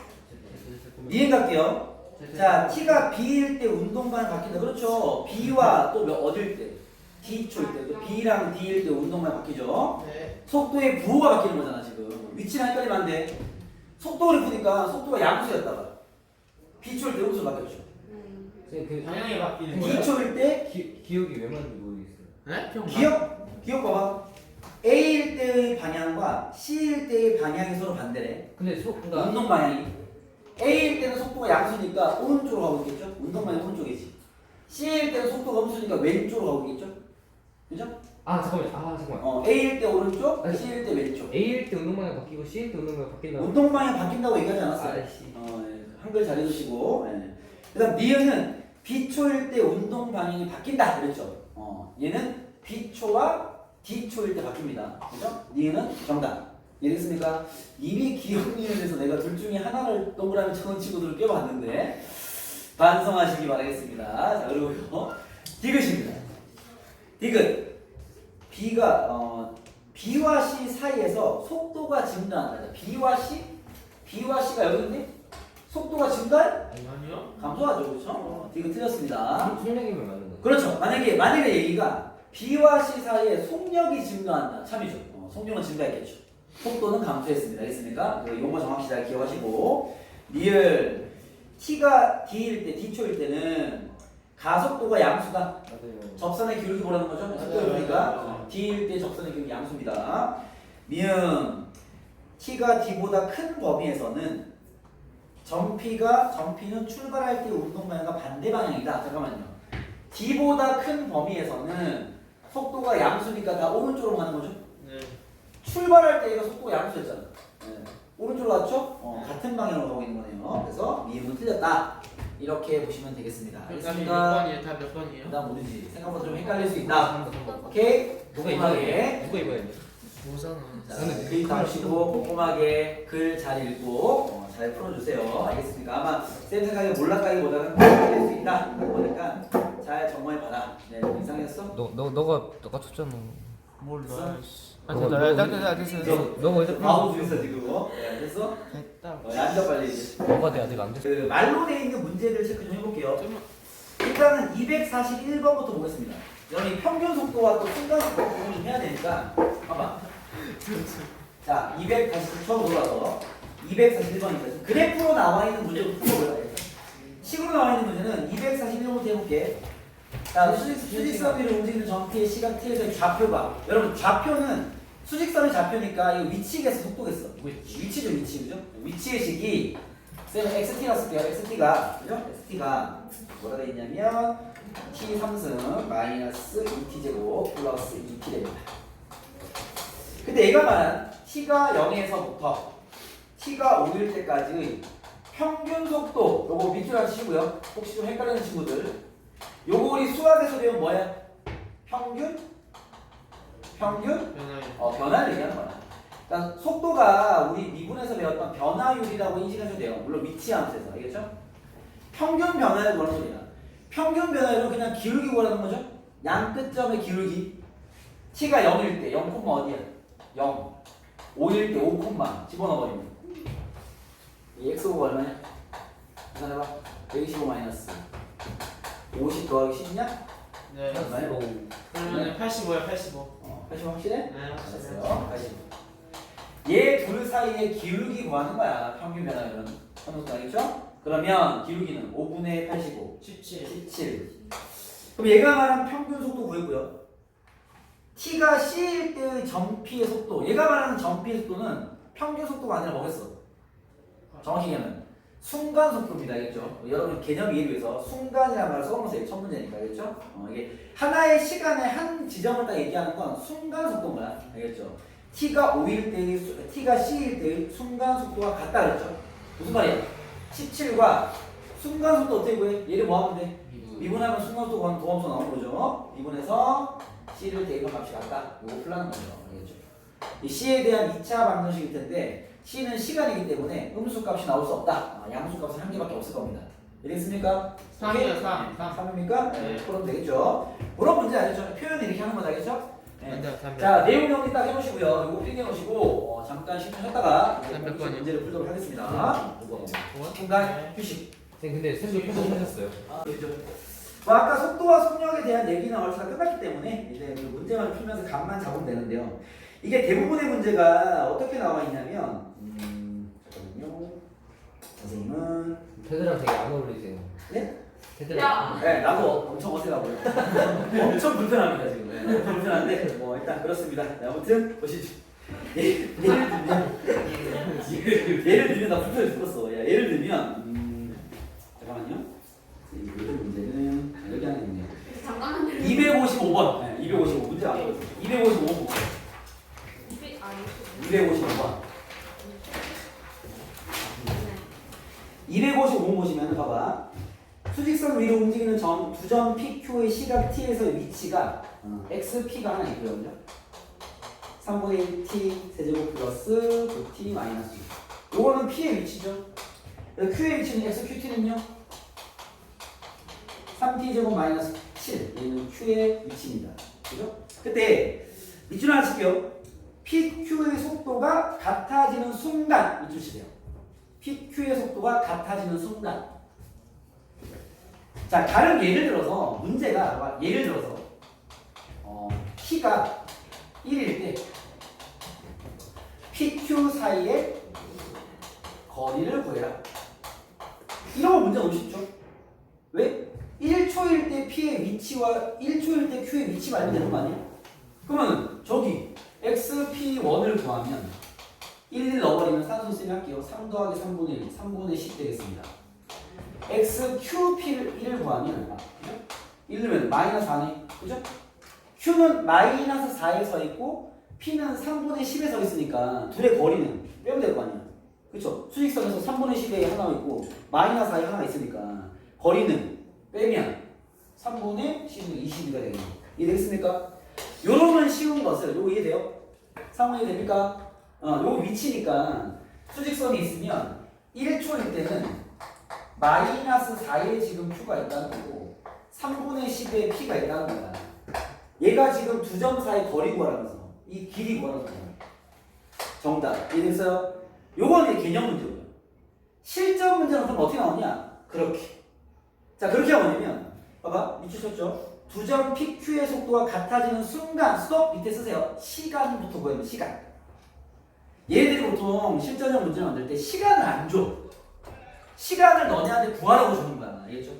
이행 갈게요. 자, t가 b일 때 운동 방향 바뀐다. 그렇죠? b와 또 어딜 때? d초일 때. 또 b랑 d일 때 운동 방향 바뀌죠. 네. 속도의 부호가 바뀌는 거잖아 지금. 위치랑 헷갈리면 안 돼. 속도를 푸니까 속도가 양수였다가 b초일 때 음수로 바뀌었죠. 그 방향이 바뀌는 거예요? d초일 때 기억이 왜 맞는지 모르겠어요. 네? 기억 봐봐. a일 때의 방향과 c일 때의 방향이 서로 반대래. 근데 그러니까 운동 방향이 a일 때는 속도가 양수니까 오른쪽으로 가고 있겠죠. 운동 방향 오른쪽이지. c일 때는 속도가 음수니까 왼쪽으로 가고 있겠죠. 그죠? 잠깐만. a일 때 오른쪽, 아니, c일 때 왼쪽. A일 때 운동 방향 바뀌고 C일 때 운동 방향 바뀐다고. 운동 방향 바뀐다고 얘기하지 않았어요. 아이씨. 예. 한글 잘 읽으시고. 예. 그다음 니은은 B초일 때 운동 방향이 바뀐다 그랬죠. 얘는 B초와 D초일 때 바뀝니다. 그죠? 니은은 정답. 이해됐습니까? 이미 기억 니은에서 내가 둘 중에 하나를 동그라미 쳐놓은 친구들을 껴봤는데 반성하시기 바라겠습니다. 자, 그리고요. 디귿입니다. 디귿. B와 C 사이에서 속도가 증가한다. B와 C가 여기 있니? 속도가 증가해? 아니요. 감소하죠, 그렇죠? 디귿 틀렸습니다. 속력이면 맞는 거. 그렇죠. 만약에 얘기가 B와 C 사이에 속력이 증가한다. 참이죠. 속력은 증가했겠죠. 속도는 감소했습니다. 알겠습니까? 용어 정확히 잘 기억하시고 리을 T가 D일 때, D초일 때는 가속도가 양수다. 맞아요. 접선의 기울기 보라는 거죠. 속도를 보니까 D일 때 접선의 기울기 양수입니다. 미음 T가 D보다 큰 범위에서는 전피는 출발할 때 운동 방향과 반대 방향이다. 잠깐만요. D보다 큰 범위에서는 속도가 양수니까 다 오른쪽으로 가는 거죠. 네. 출발할 때 얘가 속도가 양수였잖아. 네. 오른쪽으로 갔죠? 같은 방향으로 가고 있는 거네요. 그래서 미음은 틀렸다. 이렇게 보시면 되겠습니다. 몇 알겠습니까? 번이에요? 다 몇 번이에요? 나 모르지. 생각보다 좀 헷갈릴 수 있다. 오케이? 누가 꼼꼼하게. 입어야 돼? 뭐잖아. 자, 데이터 하시고 꼼꼼하게 글 잘 읽고 잘 풀어주세요. 알겠습니까? 아마 쌤 생각에 몰락가기보다는 헷갈릴 수 있다. 그러니까 잘 정리해봐라. 네, 이상했어? 너가 쳤잖아. 몰라. 너가 어제 바보 중에서 지금 네, 됐어? 됐다. 앉아 빨리 이제. 너가 돼 아직 안 됐어. 그 말로 돼 있는 문제들 체크 좀 해볼게요. 일단은 241번부터 보겠습니다. 여러분이 평균 속도와 또 순간 속도 구분 좀 해야 되니까 봐봐. 자, 200 다시 처음 돌아서 241번입니다. 그래프로 나와 있는 문제부터 풀어볼게요. 식으로 나와 있는 문제는 241번부터 해볼게. 자, 수직선 위를 움직이는 전피의 시간 t에서의 좌표가, 여러분 좌표는 수직선의 좌표니까 이거 위치겠어, 속도겠어. 위치죠, 위치, 그죠? 위치의 식이 쌤 xt가 쓸게요. xt가 그죠? xt가 뭐라 돼 있냐면 t 3승 마이너스 2t제곱 플러스 2t 됩니다. 근데 얘가 말한 t가 0에서부터 t가 5일 때까지의 평균 속도, 요거 밑줄 치고요. 혹시 좀 헷갈리는 친구들, 요거 우리 수학에서 배운 뭐야? 평균 평균 변화율. 변화를 얘기하는 거야. 그러니까 속도가 우리 미분에서 배웠던 변화율이라고 인식하셔도 돼요. 물론 위치함수에서 알겠죠? 평균 변화율 그런 소리야. 평균 변화율은 그냥 기울기 구하는 거죠. 양 끝점의 기울기. t가 0일 때 0, 어디야? 0. 5일 때 5, 집어넣어버리면 이 x가 얼마냐? 계산해봐. 125 마이너스 50 더하기 10이냐? 네. 얼마야? 그러면 85야 85. 80 확실해? 네, 확실해요. 됐어요. 80. 얘 둘 사이의 기울기 구하는 거야. 평균 변화율은. 선생님 알겠죠? 그러면 기울기는 5분의 85 17. 17. 그럼 얘가 말한 평균 속도 구했고요. t가 c일 때의 전피의 속도. 얘가 말하는 전피의 속도는 평균 속도가 아니라 뭐겠어? 정확히 얘기하면 순간 속도입니다. 알겠죠? 여러분 개념 이해를 위해서 순간이라는 말을 써놓으세요. 첫 문제니까. 알겠죠? 이게 하나의 시간에 한 지점을 딱 얘기하는 건 순간 속도인 거야. 알겠죠? t가 5일 때의 t가 c일 때의 순간 속도가 같다 그랬죠? 무슨 말이야? 17과 순간 속도 어떻게 구해? 얘를 뭐 하면 돼? 미분하면 순간 속도 구하면 도함수 나오는 거죠. 미분해서 c를 대입한 값이 같다. 이거 풀라는 거죠. 알겠죠? 이 c에 대한 2차 방정식일 텐데 c는 시간이기 때문에 음수 값이 나올 수 없다. 양수 값은 한 개밖에 없을 겁니다. 이해됐습니까? 3이요 3. 3입니까? 네. 그럼 되겠죠. 그런 문제 알겠죠? 표현 이렇게 하는 거다. 알겠죠? 네. 안돼 300. 자, 내용 정리 딱 해놓으시고요. 이거 필기해 놓으시고 잠깐 10분 쉬었다가 이제 300 번이요. 문제를 풀도록 하겠습니다. 중간 휴식. 선생님 근데 쌤도 편집하셨어요. 그렇죠. 뭐 아까 속도와 속력에 대한 얘기는 얼추 다 끝났기 때문에 이제 그 문제만 풀면서 감만 잡으면 되는데요. 이게 대부분의 문제가 어떻게 나와 있냐면 잠깐만요. 선생님은 패드랑 되게 안 어울리세요. 네? 패드랑. 네, 나도 엄청 어색하고요. 엄청 불편합니다 지금. 네, 엄청 불편한데 뭐 일단 그렇습니다. 네, 아무튼 보시죠. 예를 들면 나 불편해 죽겠어. 야, 예를 들면 잠깐만요. 요즘 문제는 여기 안에 있네요. 잠깐만요. 255번. 네, 255 문제 안 보였어요. 255번. 255번. 255번 보시면 봐봐. 수직선 위로 움직이는 두 점 PQ의 시각 T에서 위치가 XP가 하나 있고요. 그죠? 3분의 1 T 세제곱 플러스 9T 마이너스 6. 요거는 P의 위치죠. Q의 위치는 XQT는요? 3T제곱 마이너스 7. 얘는 Q의 위치입니다. 그죠? 그때 밑줄 하나 칠게요. PQ의 속도가 같아지는 순간 밑줄 치세요. PQ의 속도가 같아지는 순간. 자, 다른 예를 들어서 문제가 예를 들어서 T가 1일 때 PQ 사이의 거리를 구해라. 이런 문제 너무 쉽죠? 왜? 1초일 때 P의 위치와 1초일 때 Q의 위치가 알면 되는 거 아니야? 그러면 저기 XP1을 구하면 1 넣어버리면 산수쌤이 할게요. 3 더하기 3분의 1, 3분의 10 되겠습니다. XQP를 1을 구하면 1면 마이너스 4네. 그죠? Q는 마이너스 4에 서 있고 P는 3분의 10에 서 있으니까 둘의 거리는 빼면 될 거 아니야. 그쵸? 수직선에서 3분의 10에 하나 있고 마이너스 4에 하나 있으니까 거리는 빼면 3분의 10은 20이가 되겠네. 이해되겠습니까? 요러면 쉬운 것을 요거 이해돼요? 상황이 됩니까? 요거 위치니까 수직선이 있으면 1초일 때는 마이너스 4에 지금 Q가 있다는 거고 3분의 10에 P가 있다는 거야. 얘가 지금 두 점 사이 거리 구하라면서 이 길이 구하라는 거야. 정답. 이해됐어요? 요거는 개념 문제고요. 실전 문제는 그럼 어떻게 나오냐? 그렇게. 자, 그렇게 하면 봐봐. 밑줄 쳤죠? 두 점 PQ의 속도가 같아지는 순간 스톱 밑에 쓰세요. 시간부터 구해요. 시간. 얘네들이 보통 실전형 문제를 만들 때 시간을 안 줘. 시간을 너네한테 구하라고 주는 거야. 알겠죠?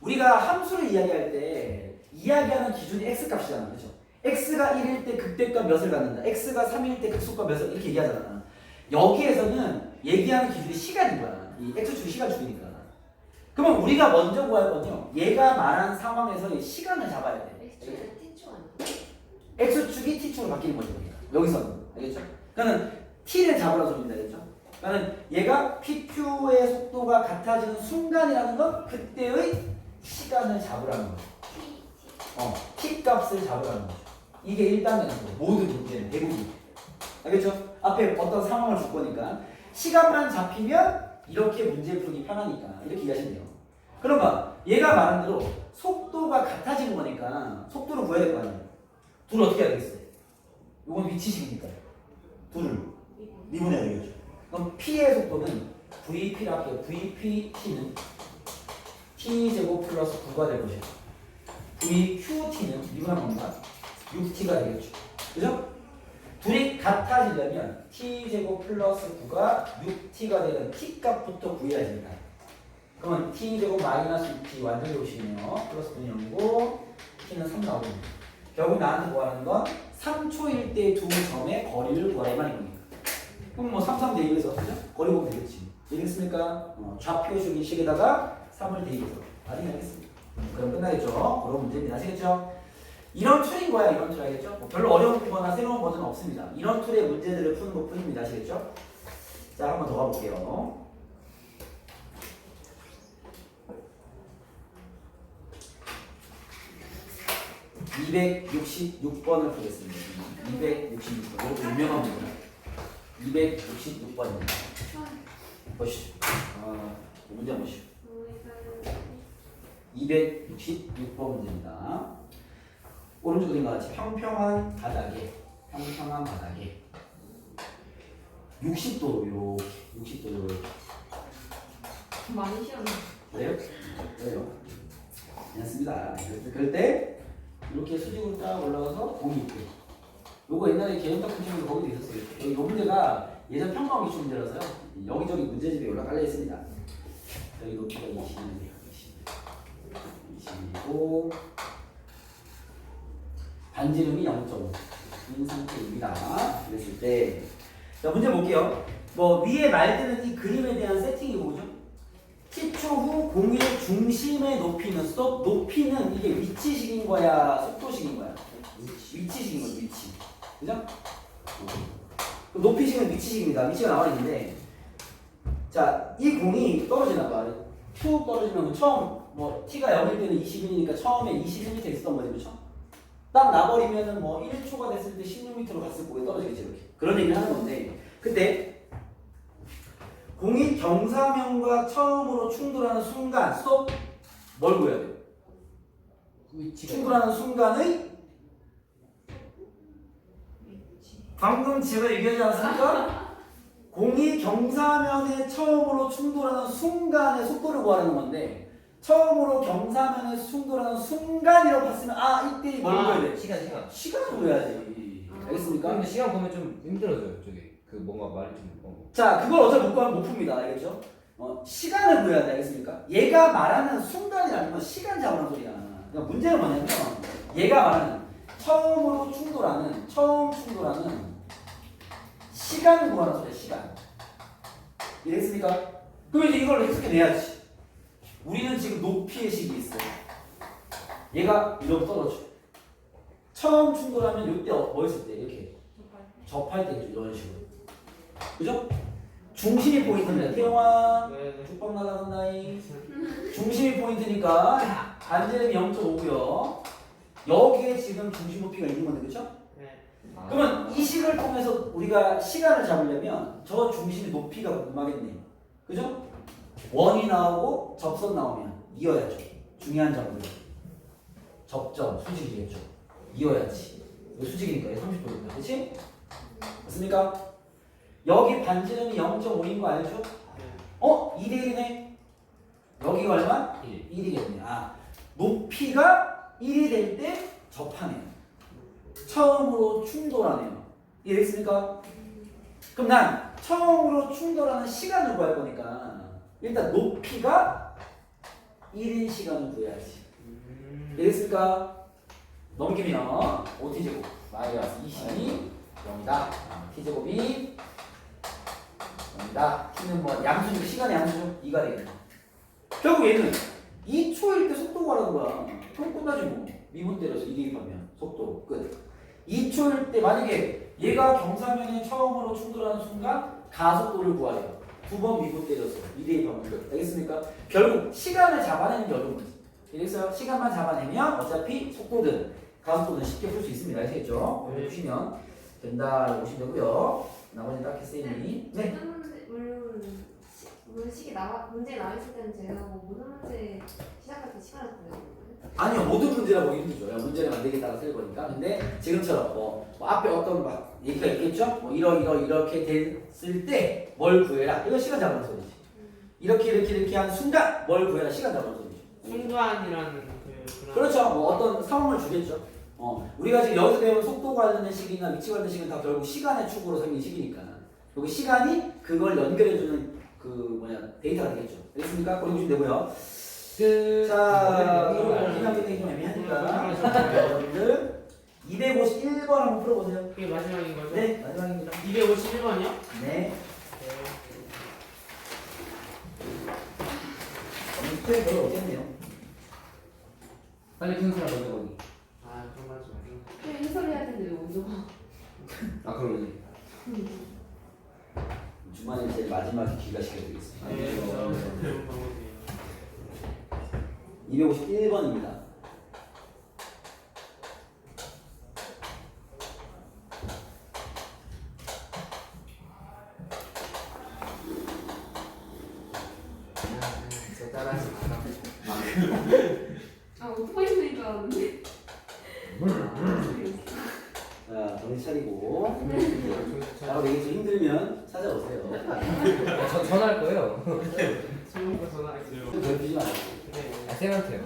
우리가 함수를 이야기할 때 이야기하는 기준이 x값이잖아. 그렇죠? x가 1일 때 극대값 몇을 갖는다. x가 3일 때 극소값 몇을 이렇게 얘기하잖아. 여기에서는 얘기하는 기준이 시간인 거야. 이 x축이 시간축이니까. 그러면 우리가 먼저 구할 건요. 얘가 말한 상황에서 시간을 잡아야 돼. x축이 t축으로 바뀌는 거죠. 여기서는. 알겠죠? 그러니까 t를 잡으라고 합니다. 알겠죠? 그러니까 얘가 PQ의 속도가 같아지는 순간이라는 건 그때의 시간을 잡으라는 거죠. t 값을 잡으라는 거죠. 이게 1단계는 모든 문제는 대부분. 알겠죠? 앞에 어떤 상황을 줄 거니까 시간만 잡히면 이렇게 문제 풀기 편하니까 이렇게 이해하시면 돼요. 그러면 얘가 말한 대로 속도가 같아지는 거니까 속도를 구해야 될 거 아니에요. 둘 어떻게 해야 되겠어요? 이건 위치식이니까 둘을 미분해야 되겠죠. 그럼 P의 속도는 VP를 할게요. VPT는 T제곱 플러스 9가 될 것이고 VQT는 미분한 건가? 6T가 되겠죠. 그죠? 둘이 같아지려면 T제곱 플러스 9가 6T가 되는 T값부터 구해야 됩니다. 그러면 T제곱 마이너스 6T 완전 조식이네요. 플러스 9는 0이고 T는 3 나오고 결국 나한테 구하는 건 3초일 때 두 점의 거리를 구하라 이 말인 겁니다. 그럼 뭐 3, 3 대입해서 거리 보면 되겠지. 이해됐습니까? 좌표식인 식에다가 3을 대입해서 나중에 하겠습니다. 그럼 끝나겠죠? 그런 문제입니다. 아시겠죠? 이런 툴인 거야. 이런 툴 알겠죠? 뭐 별로 어려운 거나 새로운 버전은 없습니다. 이런 툴의 문제들을 푸는 것 뿐입니다. 아시겠죠? 자, 한 번 더 가볼게요. (266번을) 풀겠습니다. 266번. 이것도 유명한 문제다. 266번입니다. 보시죠. 문제 보시죠. 266번 문제입니다. 오른쪽 그림과 같이 평평한 바닥에 60도로 이렇게 60도로 이렇게. 많이 시험해. 그래요? 그래요. 괜찮습니다. 그럴 때 이렇게 수직으로 딱 올라가서 공이 있고. 요거 옛날에 개연탁 시험에서 거기도 있었어요. 여기 요 문제가 예전 평가원 기출 문제라서요. 여기저기 문제집에 올라깔려 있습니다. 여기 높이가 20이고 반지름이 0.5인 상태입니다. 그랬을 때 자, 문제 볼게요. 뭐 위에 말드는 이 그림에 대한 세팅이고 그죠? 10초 후 공의 중심의 높이는 스톱. 높이는 이게 위치식인 거야, 속도식인 거야? 위치식인 거야, 위치. 그죠? 높이식은 위치식입니다. 위치가 나와 있는데, 자, 이 공이 떨어지나 봐. 툭 떨어지면 처음 뭐 t가 0일 때는 20일이니까 처음에 21m 있었던 거지, 그렇죠? 딱 나버리면은 뭐 1초가 됐을 때 16m로 갔을 거에 떨어지겠지 이렇게. 그런 얘기를 하는 건데, 그때 공이 경사면과 처음으로 충돌하는 순간, 스톱. 뭘 구해야 돼요? 충돌하는 순간의 방금 제가 얘기하지 않았습니까? 공이 경사면에 처음으로 충돌하는 순간의 속도를 구하는 건데 처음으로 경사면에 충돌하는 순간이라고 봤으면 이때 뭘 구해야 돼? 시간을 구해야지. 알겠습니까? 근데 시간 보면 좀 힘들어져요. 저기 그 뭔가 말이 좀 자, 그걸 어차피 못 구하면 못 풉니다. 알겠죠? 시간을 구해야 돼. 알겠습니까? 얘가 말하는 순간이라는 건 시간 잡으라는 소리야. 그러니까 문제는 뭐냐면 얘가 말하는 처음 충돌하는 시간을 구하는 소리야. 시간. 이해했습니까? 그럼 이제 이걸 해석해내야지. 우리는 지금 높이의 식이 있어. 얘가 이렇게 떨어져. 처음 충돌하면 이때 뭐였을 때? 이렇게 접할 때 이런 식으로. 그죠? 중심이 포인트입니다. 태영아, 죽방 날아간다이. 중심이 포인트니까 반지름이 0.5고요. 여기에 지금 중심 높이가 있는 건데, 그렇죠? 그러면 이 식을 통해서 우리가 시간을 잡으려면 저 중심의 높이가 궁금하겠네. 그죠? 원이 나오고 접선 나오면 이어야죠. 중요한 점들. 접점, 수직이겠죠. 이어야지. 이거 수직이니까 30도니까. 그렇지? 맞습니까? 여기 반지름이 0.5인 거 알죠? 2대1이네. 여기가 얼마? 1이겠네. 높이가 1이 될 때 접하네요. 처음으로 충돌하네요. 이해됐습니까? 그럼 난 처음으로 충돌하는 시간을 구할 거니까 일단 높이가 1인 시간을 구해야지. 이해됐습니까? 넘기면 5t제곱 마이너스 20이 0이다. t제곱이 0이다. t는 뭐 양수니까 시간의 양수죠. 2가 되겠네. 결국 얘는 2초일 때 속도 구하라는 거야. 그럼 끝나지 뭐. 미분 때려서 2 대입하면 속도 끝. 2초일 때 만약에 얘가 경사면에 처음으로 충돌하는 순간 가속도를 구하래요. 2번 미분 때려서 2 대입하면 끝. 알겠습니까? 결국 시간을 잡아내는 게 어려운 거지. 그래서 시간만 잡아내면 어차피 속도든 다음 거는 쉽게 풀 수 있습니다. 아시겠죠? 네. 보시면 된다 보시면 되고요. 나머지는 딱히 쌤이 네. 물론 문제 나왔을 때는 제가 뭐 모든 문제 시작할 때 시간을 보내거든요. 아니요, 모든 문제라 보기 힘들죠. 문제를 만들겠다가 쓸 거니까. 근데 지금처럼 뭐 앞에 어떤 막 얘기가 있겠죠? 뭐 이렇게 됐을 때 뭘 구해라. 이거 시간 잡는 소리지. 이렇게 한 순간 뭘 구해라. 시간 잡는 소리죠. 순간이라는 그 그런. 그렇죠. 뭐 어떤 상황을 주겠죠. 우리가 지금 여기서 배운 속도 관련된 식이나 위치 관련된 식은 다 결국 시간의 축으로 생긴 식이니까. 여기 시간이 그걸 연결해주는 데이터가 되겠죠. 알겠습니까? 그럼 보시면 되고요. 자, 기념 기능이 좀 애매하니까 여러분들 251번 한번 풀어보세요. 이게 마지막인 거죠? 네, 마지막입니다. 251번이요? 네. 이때 별로 없겠네요. 빨리 큰 사람 먼저 보기. 아 그런 거 하지 마세요. 그냥 해설이 할 텐데 왜 먼저 봐? 아 그러네. 주말에 제일 마지막에 기가 시켜드리겠습니다. 네, 그래서 배운 방법이에요. 251번입니다. 저 따라하지 마라. 아 오토바이인 줄 알았는데. 자, 정신 차리고. 자, 내게 좀 힘들면 찾아오세요. 전화할 거예요. 소용과 전화했어요. 좀 괴롭히지 마세요. 네. 아 쌤한테요.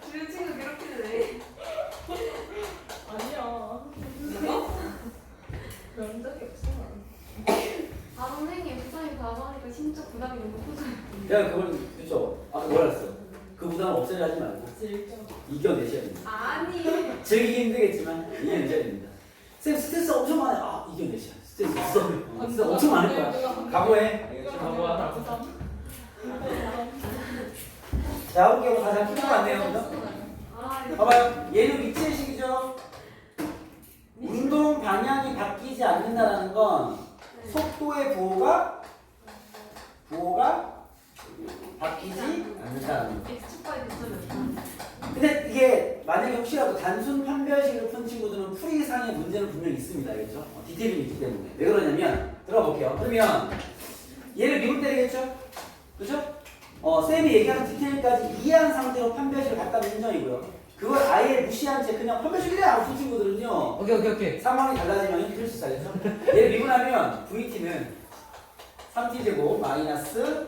주변 친구 괴롭히네. 아니야. 이거? 그런 적이 없어. 아 선생님 부산이 가서 하니까 진짜 부담이 너무 커져요. 그냥 그걸, 그쵸? 아까 뭐라 했어요? 그 부담을 없애려 하지 말고 질적. 이겨내셔야 됩니다. 아니. 즐기기 힘들겠지만 이겨내셔야 됩니다. 쌤 스트레스 엄청 많아요. 아, 이겨내셔야 돼. 스트레스 있어. 스트레스 엄청 많을 거야. 각오해. 각오하라. 자, 아홉 개고 다잘 풀린 거 같네요. 그죠? 아 이거 봐봐요. 얘는 위치의식이죠. 운동 방향이 바뀌지 않는다는 건 속도의 부호가 바뀌지 않는다는 거. X축과에 비슷하면 근데 이게 만약에 혹시라도 단순 판별식을 푼 친구들은 풀이 이상의 문제는 분명히 있습니다. 알겠죠? 디테일이 있기 때문에. 왜 그러냐면 들어가 볼게요. 그러면 얘를 미분 때리겠죠? 그죠? 쌤이 얘기하는 디테일까지 이해한 상태로 판별식을 갖다면 인정이고요. 그걸 아예 무시한 채 그냥 판별식이래 하고 푼 친구들은요. 오케이. 상황이 달라지면 힘들 수 있어요. 얘를 미분하면 VT는 3t제곱 마이너스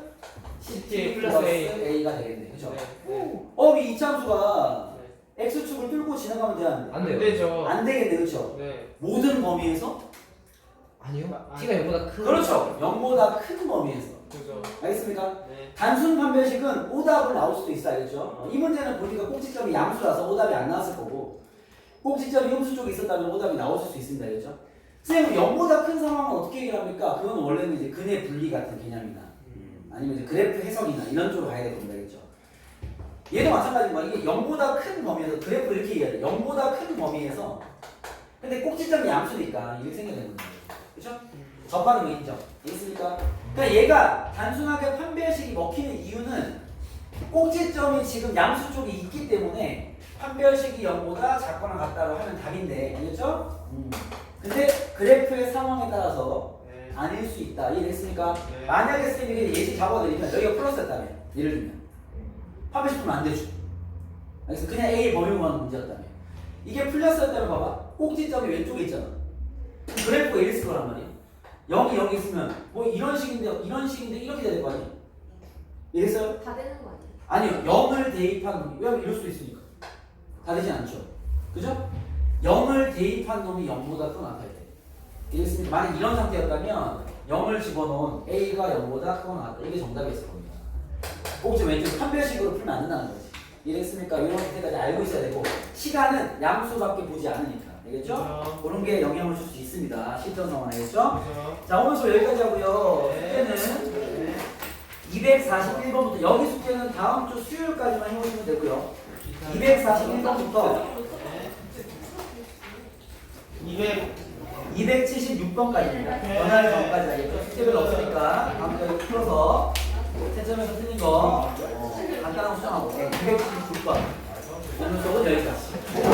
10t 플러스 a가 되겠네. 그죠? 네. 이 이차함수가 x축을 뚫고 지나가면 되는데 안 돼요. 되죠. 안 되겠네. 그렇죠? 네. 모든 범위에서? 아니요. t가 0보다 큰. 그렇죠. 0보다 큰 범위에서. 그죠. 알겠습니까? 네. 단순 판별식은 오답을 나올 수도 있어. 알겠죠? 이 문제는 보니까 꼭지점이 양수라서 오답이 안 나왔을 거고 꼭지점이 음수 쪽에 있었다면 오답이 나왔을 수 있습니다. 알겠죠? 선생님 0보다 큰 상황은 어떻게 얘기합니까? 그건 원래는 이제 근의 분리 같은 개념이나 아니면 이제 그래프 해석이나 이런 쪽으로 가야 되는 겁니다. 알겠죠? 얘도 마찬가지인 거야. 이게 0보다 큰 범위에서 그래프 이렇게 얘기해야 돼. 0보다 큰 범위에서 근데 꼭지점이 양수니까 이렇게 생겨야 되는 거예요. 그렇죠? 접하는 거 인정. 알겠습니까? 그러니까 얘가 단순하게 판별식이 먹히는 이유는 꼭지점이 지금 양수 쪽에 있기 때문에 판별식이 0보다 작거나 같다고 하면 답인데 알겠죠? 근데 그래프의 상황에 따라서 네. 아닐 수 있다. 이해됐습니까? 네. 만약에 쌤이 예시 잡아드리면 여기가 플러스였다면 예를 들면 판별식 풀면 안 되죠. 그래서 그냥 A 범위로 하는 문제였다면 이게 플러스였다면 봐봐 꼭지점이 왼쪽에 있잖아. 그래프가 이랬을 거란 말이야. 0이 여기 있으면 뭐 이런 식인데 이렇게 돼야 될 거 아니야. 이랬어요? 다 되는 거 아니에요? 아니요. 0을 대입한 놈이 왜냐면 이럴 수도 있으니까 다 되진 않죠. 그죠? 0을 대입한 놈이 0보다 크거나 같아야 돼. 이랬습니까? 만약 이런 상태였다면 0을 집어넣은 A가 0보다 크거나 같다. 이게 정답이었을 겁니다. 꼭 좀 왼쪽 판별식으로 풀면 안 된다는 거지. 이랬습니까? 이런 상태까지 알고 있어야 되고 시간은 양수밖에 보지 않으니까. 알겠죠? 그런 게 영향을 줄 수 있습니다. 실전 상황 알겠죠? 자, 오늘 수업 여기까지 하고요. 숙제는 241번부터 여기 숙제는 다음 주 수요일까지만 해보시면 되고요. 241번부터 276번까지입니다. 전날 전까지 알겠죠? 숙제별 없으니까 다음 주에 풀어서 채점에서 틀린 거 간단한 수정하고 276번 오늘 수업은 여기까지.